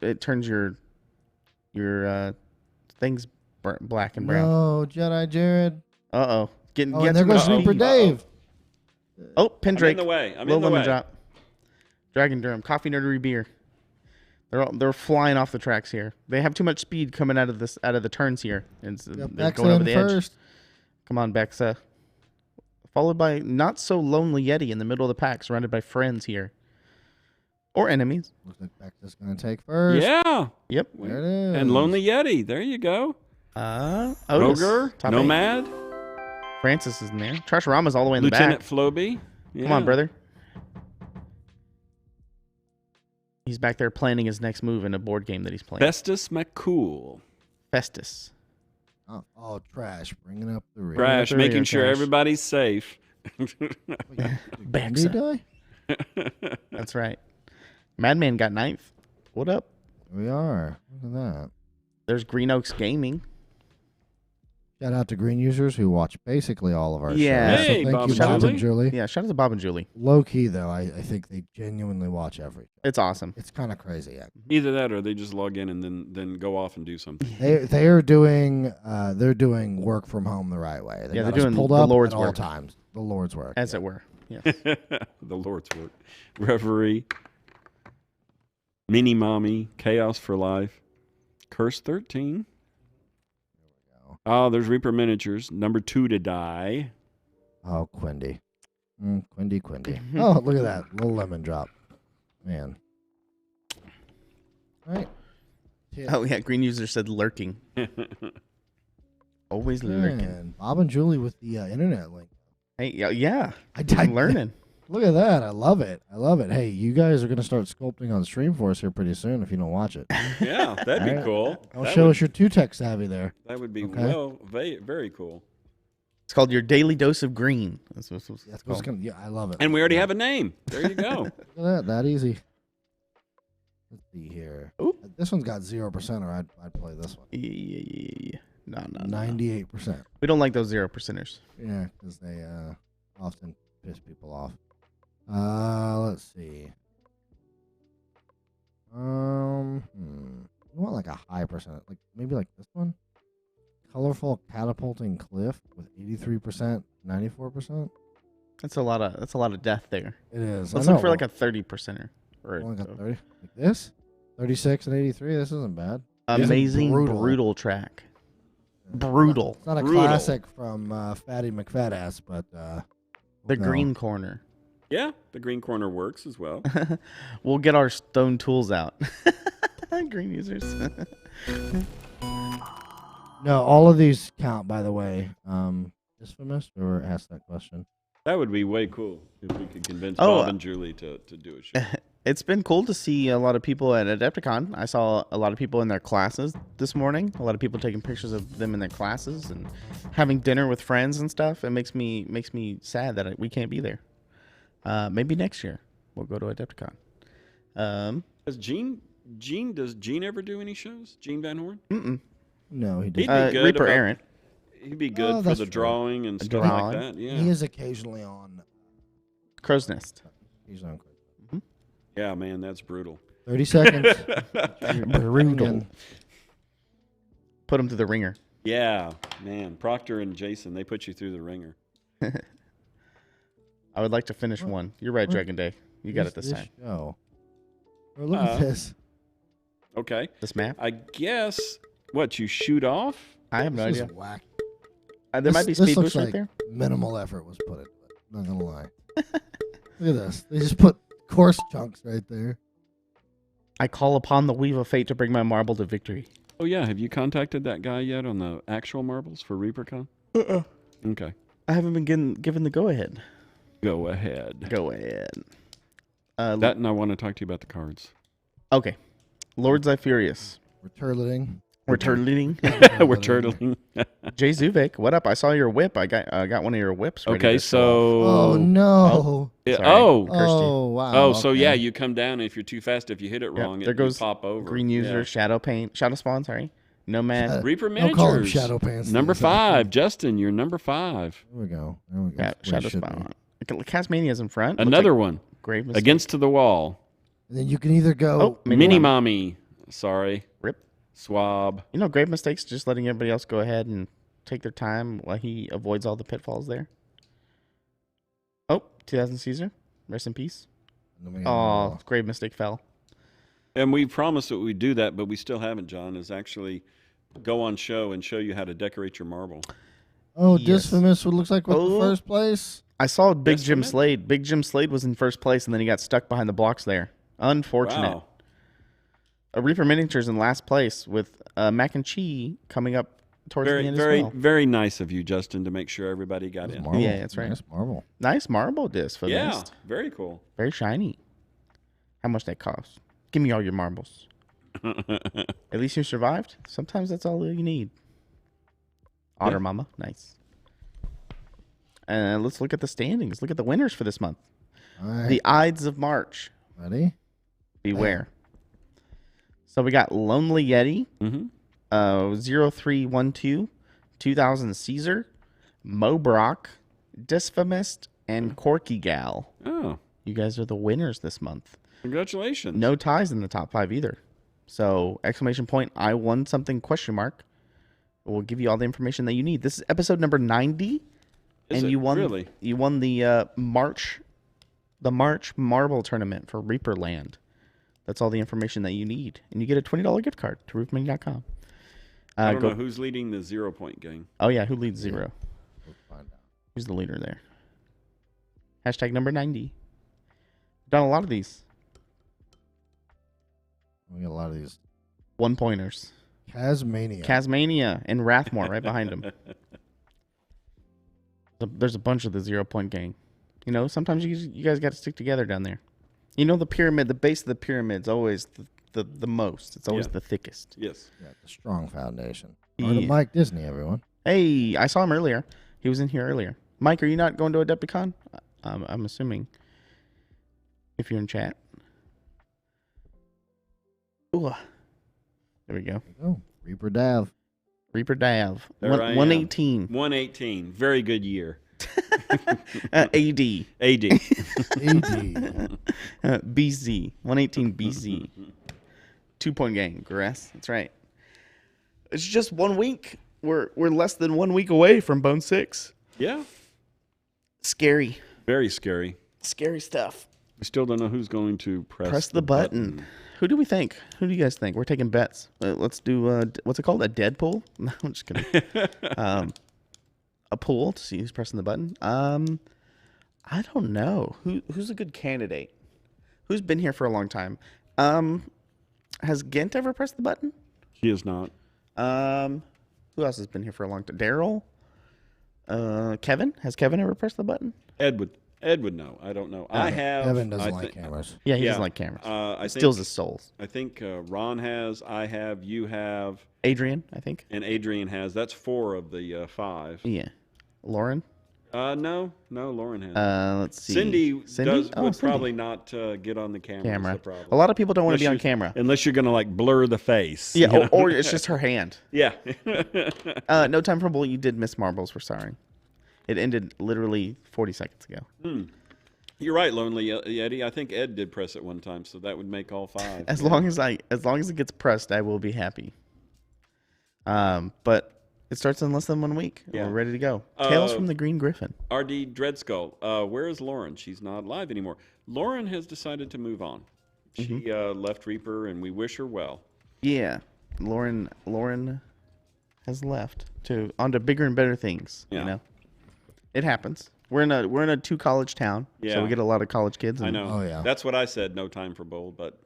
it turns your things black and brown. No, Jedi Jared. Uh-oh. And there goes Reaper Dave. Oh, pin I'm Drake. in the way. I'm Low in the lemon way. drop. Dragon Durham, Coffee Nerdery Beer. They're flying off the tracks here. They have too much speed coming out of the turns here. And they're Bexa going over in the first. edge. Come on, Bexa. Followed by Not So Lonely Yeti in the middle of the pack, surrounded by friends here. Or enemies. Looks like Bexa's going to take first. Yeah. Yep. There it is. And Lonely Yeti. There you go. Otis, Roger. top Nomad. 8. Francis is in there. Trasharama's all the way in Lieutenant the back. Floby. Yeah. Come on, brother. He's back there planning his next move in a board game that he's playing. Festus McCool. Festus. Oh, Trash. Bringing up the rear. Crash, There you making go, sure Crash. everybody's safe. Did he Bexa. die? That's right. Madman got 9th. What up? Here we are. Look at that. There's Green Oaks Gaming. Shout out to green users who watch basically all of our Yeah. shows. Hey, so thank Bob you, and Bob Julie. and Julie. Yeah, shout out to Bob and Julie. Low key though, I think they genuinely watch everything. It's awesome. It's kind of crazy. Yeah. Either that or they just log in and then go off and do something. They are doing they're doing work from home the right way. They Yeah, got they're us doing pulled the up Lord's at all work. times. The Lord's work. As yeah. it were. Yeah. The Lord's work. Reverie. Mini Mommy. Chaos for Life. Curse 13. Oh, there's Reaper Miniatures. Number 2 to die. Oh, Quindy. Quindy. Oh, look at that. Little lemon drop. Man. Right. Oh, yeah. Green user said lurking. Always lurking. Man, Bob and Julie with the internet link. Hey, yeah. I'm I'm learning. Look at that. I love it. Hey, you guys are going to start sculpting on stream for us here pretty soon if you don't watch it. Yeah, that'd be Alright. cool. Don't That show would- us your 2-tech savvy there. That would be Okay. very, very cool. It's called Your Daily Dose of Green. That's what it's That's called. yeah, I love it. And we already have a name. There you go. Look at that easy. Let's see here. Ooh. This one's got 0%, or I'd play this one. Yeah. No. 98%. We don't like those 0%ers. Yeah, because they often piss people off. Let's see. You want like a high percent, like maybe like this one. Colorful catapulting cliff with 83%, 94%. That's a lot of death there. It is. Let's I know, look for like well, a 30%er. Or only got 30. Like this, 36 and 83. This isn't bad. amazing brutal. brutal track. Brutal. It's not a Brutal. classic from Fatty McFatass, but The no. green corner. Yeah, the green corner works as well. We'll get our stone tools out. Green users. No, all of these count, by the way. Infamous, or ask that question. That would be way cool if we could convince Oh, Bob and Julie to do a show. It's been cool to see a lot of people at Adepticon. I saw a lot of people in their classes this morning. A lot of people taking pictures of them in their classes and having dinner with friends and stuff. It makes me sad that we can't be there. Maybe next year we'll go to Adepticon. Does Gene ever do any shows? Gene Van Horn? Mm-mm. No, he He'd doesn't. be good Reaper about- Errant. He'd be Oh, good for that's the true. drawing and stuff drawing. like that. Yeah. He is occasionally on. Crow's Nest. He's on. Yeah, man, that's brutal. 30 seconds. Brutal. Put him through the ringer. Yeah, man. Proctor and Jason, they put you through the ringer. I would like to finish one. You're right, what Dragon Day. You got it this time. Show. Oh, look at this. Okay. This map? I guess, what, you shoot off? I have no This is idea. whack. There might be This speed looks boost right like there. minimal effort was put into it. Not gonna lie. Look at this. They just put course chunks right there. I call upon the weave of fate to bring my marble to victory. Oh, yeah. Have you contacted that guy yet on the actual marbles for ReaperCon? Okay. I haven't been given the go ahead. Go ahead. Go ahead. That and I want to talk to you about the cards. Okay. Lord Zyphurius. We're turleting. We're turtling. We're turtling. Jay Zuvik, what up? I saw your whip. I got one of your whips. Ready Okay, to show off. Oh so. no. Yeah, Sorry. oh. Cursed you. Oh wow. Oh, so okay. yeah, you come down. If you're too fast, if you hit it Yep, wrong, there you goes pop over. Green user, Yeah. Shadow Paint, Shadow Spawn, sorry. Nomad. Reaper Don't call him Miniatures. Shadow Pants. Number These. 5. Justin, you're number 5. There we go. There we go. Yeah, Where it Shadow should be. Spawn. Casmania's in front. Looks Another like one. Grave Mistake. Against to the wall. And then you can either go. Oh, Mini Mommy. Sorry. Rip. Swab. You know, Grave Mistake's just letting everybody else go ahead and take their time while he avoids all the pitfalls there. Oh, 2000 Caesar. Rest in peace. then we get Oh, Grave Mystic fell. And we promised that we'd do that, but we still haven't, John, is actually go on show and show you how to decorate your marble. Oh, Yes. Disfamous, what looks like was the first place. I saw Big Yes, Jim Emmett? Slade. Big Jim Slade was in first place, and then he got stuck behind the blocks there. Unfortunate. Wow. A Reaper Miniatures in last place with Mac and Cheese coming up towards the Very, end very, as well. very nice of you, Justin, to make sure everybody got in. Marble. Yeah, that's right. Nice marble. Nice marble disc for Yeah, this. very cool. Very shiny. How much that cost? Give me all your marbles. At least you survived. Sometimes that's all you need. Otter Yeah. Mama, nice. Let's look at the standings. Look at the winners for this month. All right. The Ides of March. Ready? Beware. So we got Lonely Yeti, Mm-hmm. 0312, 2000 Caesar, Mo Brock, Disfamist, and Corky Gal. Oh, You guys are the winners this month. congratulations. No ties in the top 5 either. So, exclamation point, I won something, question mark. We'll give you all the information that you need. This is episode number 90. Is and it you won really? you won the March Marble Tournament for ReaperLand. That's all the information that you need. And you get a $20 gift card to roofming.com. I don't know who's leading the 0 Point gang. Oh, yeah. Who leads 0? We'll find out. Who's the leader there? Hashtag number 90. Done a lot of these. We got a lot of these. 1-pointers. Casmania. Casmania and Rathmore right behind him. There's a bunch of the 0 Point gang. You know, sometimes you guys got to stick together down there. You know, the pyramid, the base of the pyramid's always the most. It's always Yeah. the thickest. Yes. Yeah, the strong foundation. Yeah. Part of Mike Disney, everyone. Hey, I saw him earlier. He was in here earlier. Mike, are you not going to Adepticon? I'm assuming. If you're in chat. Ooh. There we go. Oh, Reaper Dav. Reaper Dav. There I am. 118. 118. Very good year. AD. AD. AD. BZ. 118 BZ. 2 Point gang. Grass. That's right. It's just 1 week. We're less than 1 week away from Bone 6. Yeah. Scary. Very scary. Scary stuff. We still don't know who's going to press The button. Who do we think? Who do you guys think? We're taking bets. Let's do what's it called? A Deadpool? No, I'm just kidding. A pool to see who's pressing the button. I don't know. Who's a good candidate? Who's been here for a long time? Has Gent ever pressed the button? He is not. Who else has been here for a long time? Daryl? Kevin? Has Kevin ever pressed the button? Ed would know. I don't know. I have. Evan doesn't I like thi- cameras. Yeah, he Yeah. doesn't like cameras. I Steals think, his souls. I think Ron has. I have. You have. Adrian, I think. And Adrian has. That's 4 of the 5. Yeah. Lauren? No, Lauren has. Let's see. Cindy would Cindy? probably not get on the camera. Camera. That's the problem. A lot of people don't want to be on Unless camera. Unless you're going to like blur the face. Yeah, you know? or it's just her hand. Yeah. No Time for a Bull, you did miss marbles. We're sorry. It ended literally 40 seconds ago. You're right, Lonely Eddie. I think Ed did press it one time, so that would make all 5. As long as it gets pressed, I will be happy. But it starts in less than 1 week. Yeah. We're ready to go. Tales from the Green Griffin. RD Dreadskull. Where is Lauren? She's not live anymore. Lauren has decided to move on. She left Reaper, and we wish her well. Yeah, Lauren has left onto bigger and better things. Yeah. You know, it happens. We're in a 2 college town, Yeah. so we get a lot of college kids. I and- know. Oh, yeah. That's what I said. No time for bowl, but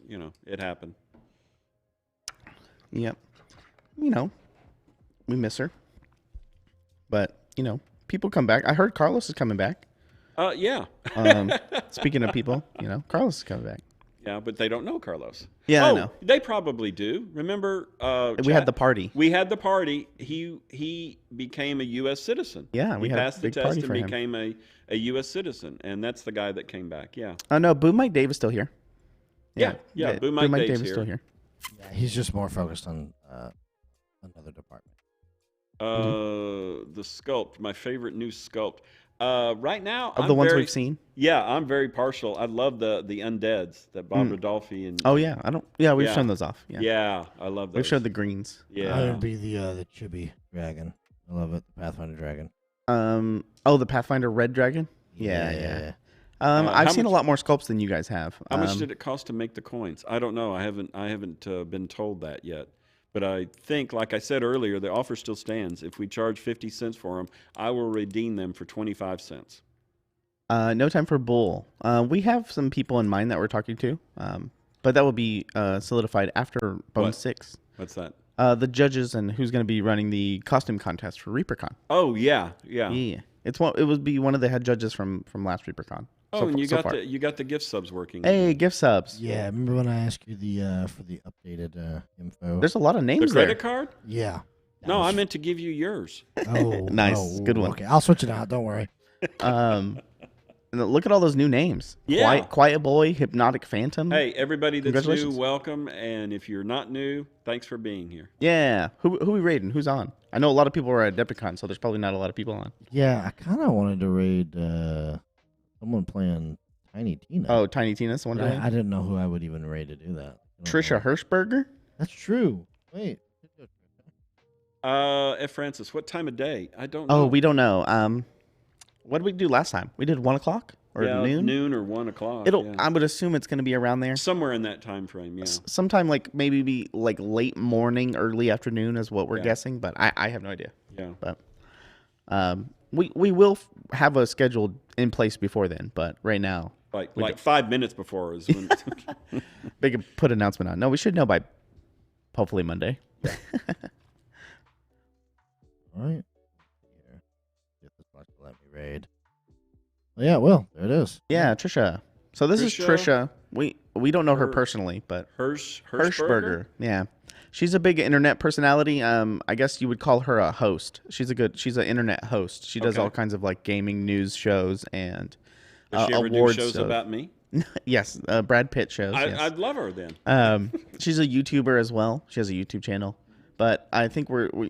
you know, it happened. Yep. You know, we miss her, but you know, people come back. I heard Carlos is coming back. Yeah. Speaking of people, you know, Carlos is coming back. Yeah, but they don't know Carlos. Yeah, I oh, know. They probably do. Remember, We had the party. We had the party. He became a U.S. citizen. Yeah, we he had a passed the big test party and for him. became a U.S. citizen, and that's the guy that came back. Yeah. Oh no, Boo Mike Dave is still here. Yeah. Boo Mike Dave's Dave is still here. here. Yeah, he's just more focused on another department. The sculpt, my favorite new sculpt. Right now, Of I'm the ones very- we've seen. Yeah, I'm very partial. I love the undeads that Bob Rodolphe and. Oh yeah, we've Yeah. shown those off. Yeah, Yeah, I love those. we've showed the greens. Yeah. I would be the chibi dragon. I love it, the Pathfinder dragon. The Pathfinder Red Dragon. Yeah. I've seen a lot more sculpts than you guys have. How much did it cost to make the coins? I don't know. I haven't been told that yet. But I think, like I said earlier, the offer still stands. If we charge 50 cents for them, I will redeem them for 25 cents. No time for bull. We have some people in mind that we're talking to, but that will be solidified after Bone 6. What's that? The judges and who's going to be running the costume contest for ReaperCon. Oh yeah. It would be one of the head judges from last ReaperCon. Oh, and you got the gift subs working. Hey, gift subs. Yeah, remember when I asked you for the updated info? There's a lot of names The there. credit card? Yeah. No, I meant to give you yours. Oh, Nice. Good one. Okay, I'll switch it out. Don't worry. And look at all those new names. Yeah. Quiet Boy, Hypnotic Phantom. Hey, everybody that's new, Congratulations. welcome. And if you're not new, thanks for being here. Yeah. Who we raiding? Who's on? I know a lot of people were at Depicon, so there's probably not a lot of people on. Yeah, I kind of wanted to raid someone playing Tiny Tina. Oh, Tiny Tina's the one. I didn't know who I would even raid to do that. Trisha Hirschberger? That's true. Wait. F. Francis, what time of day? I don't know. Oh, we don't know. What did we do last time? We did 1 o'clock or noon? Noon or 1 o'clock. I would assume it's going to be around there. Somewhere in that time frame, yeah. Sometime maybe be late morning, early afternoon is what we're guessing, but I have no idea. Yeah. But we will have a schedule in place before then, but right now Like 5 minutes before is when they could put announcement on. No, we should know by hopefully Monday. All right. Here. Get this box to let me raid. Well, yeah, well, there it is. Yeah, Trisha. So this is Trisha. We don't know her personally, but Hirschberger? Yeah. She's a big internet personality. I guess you would call her a host. She's an internet host. She does all kinds of gaming news shows and Does she ever awards do shows about me? Yes, Brad Pitt shows. Yes. I'd love her then. She's a YouTuber as well. She has a YouTube channel. But I think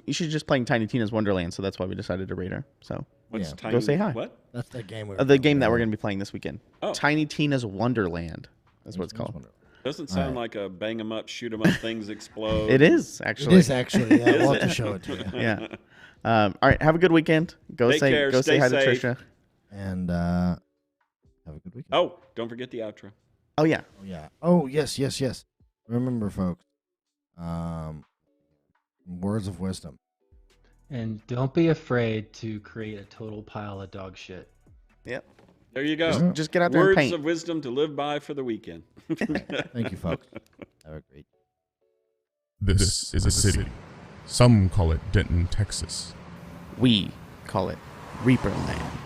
she's just playing Tiny Tina's Wonderland, so that's why we decided to raid her. So What's Tiny? go say hi. What? That's the game. The game that we're going to be playing this weekend. Oh. Tiny Tina's Wonderland. That's what it's called. Doesn't sound like a bang 'em up, shoot 'em up, things explode. It is actually. It is actually. Yeah, we'll have to show it to you. Yeah. All right. Have a good weekend. Go Take say care, say stay hi safe. to Trisha. And have a good weekend. Oh, don't forget the outro. Oh yeah. Oh, yeah. Oh, yes. Remember, folks. Words of wisdom. And don't be afraid to create a total pile of dog shit. Yep. There you go. Just get out there and Words paint. of wisdom to live by for the weekend. Thank you, folks. Have a great This is a city. Some call it Denton, Texas. We call it ReaperLand.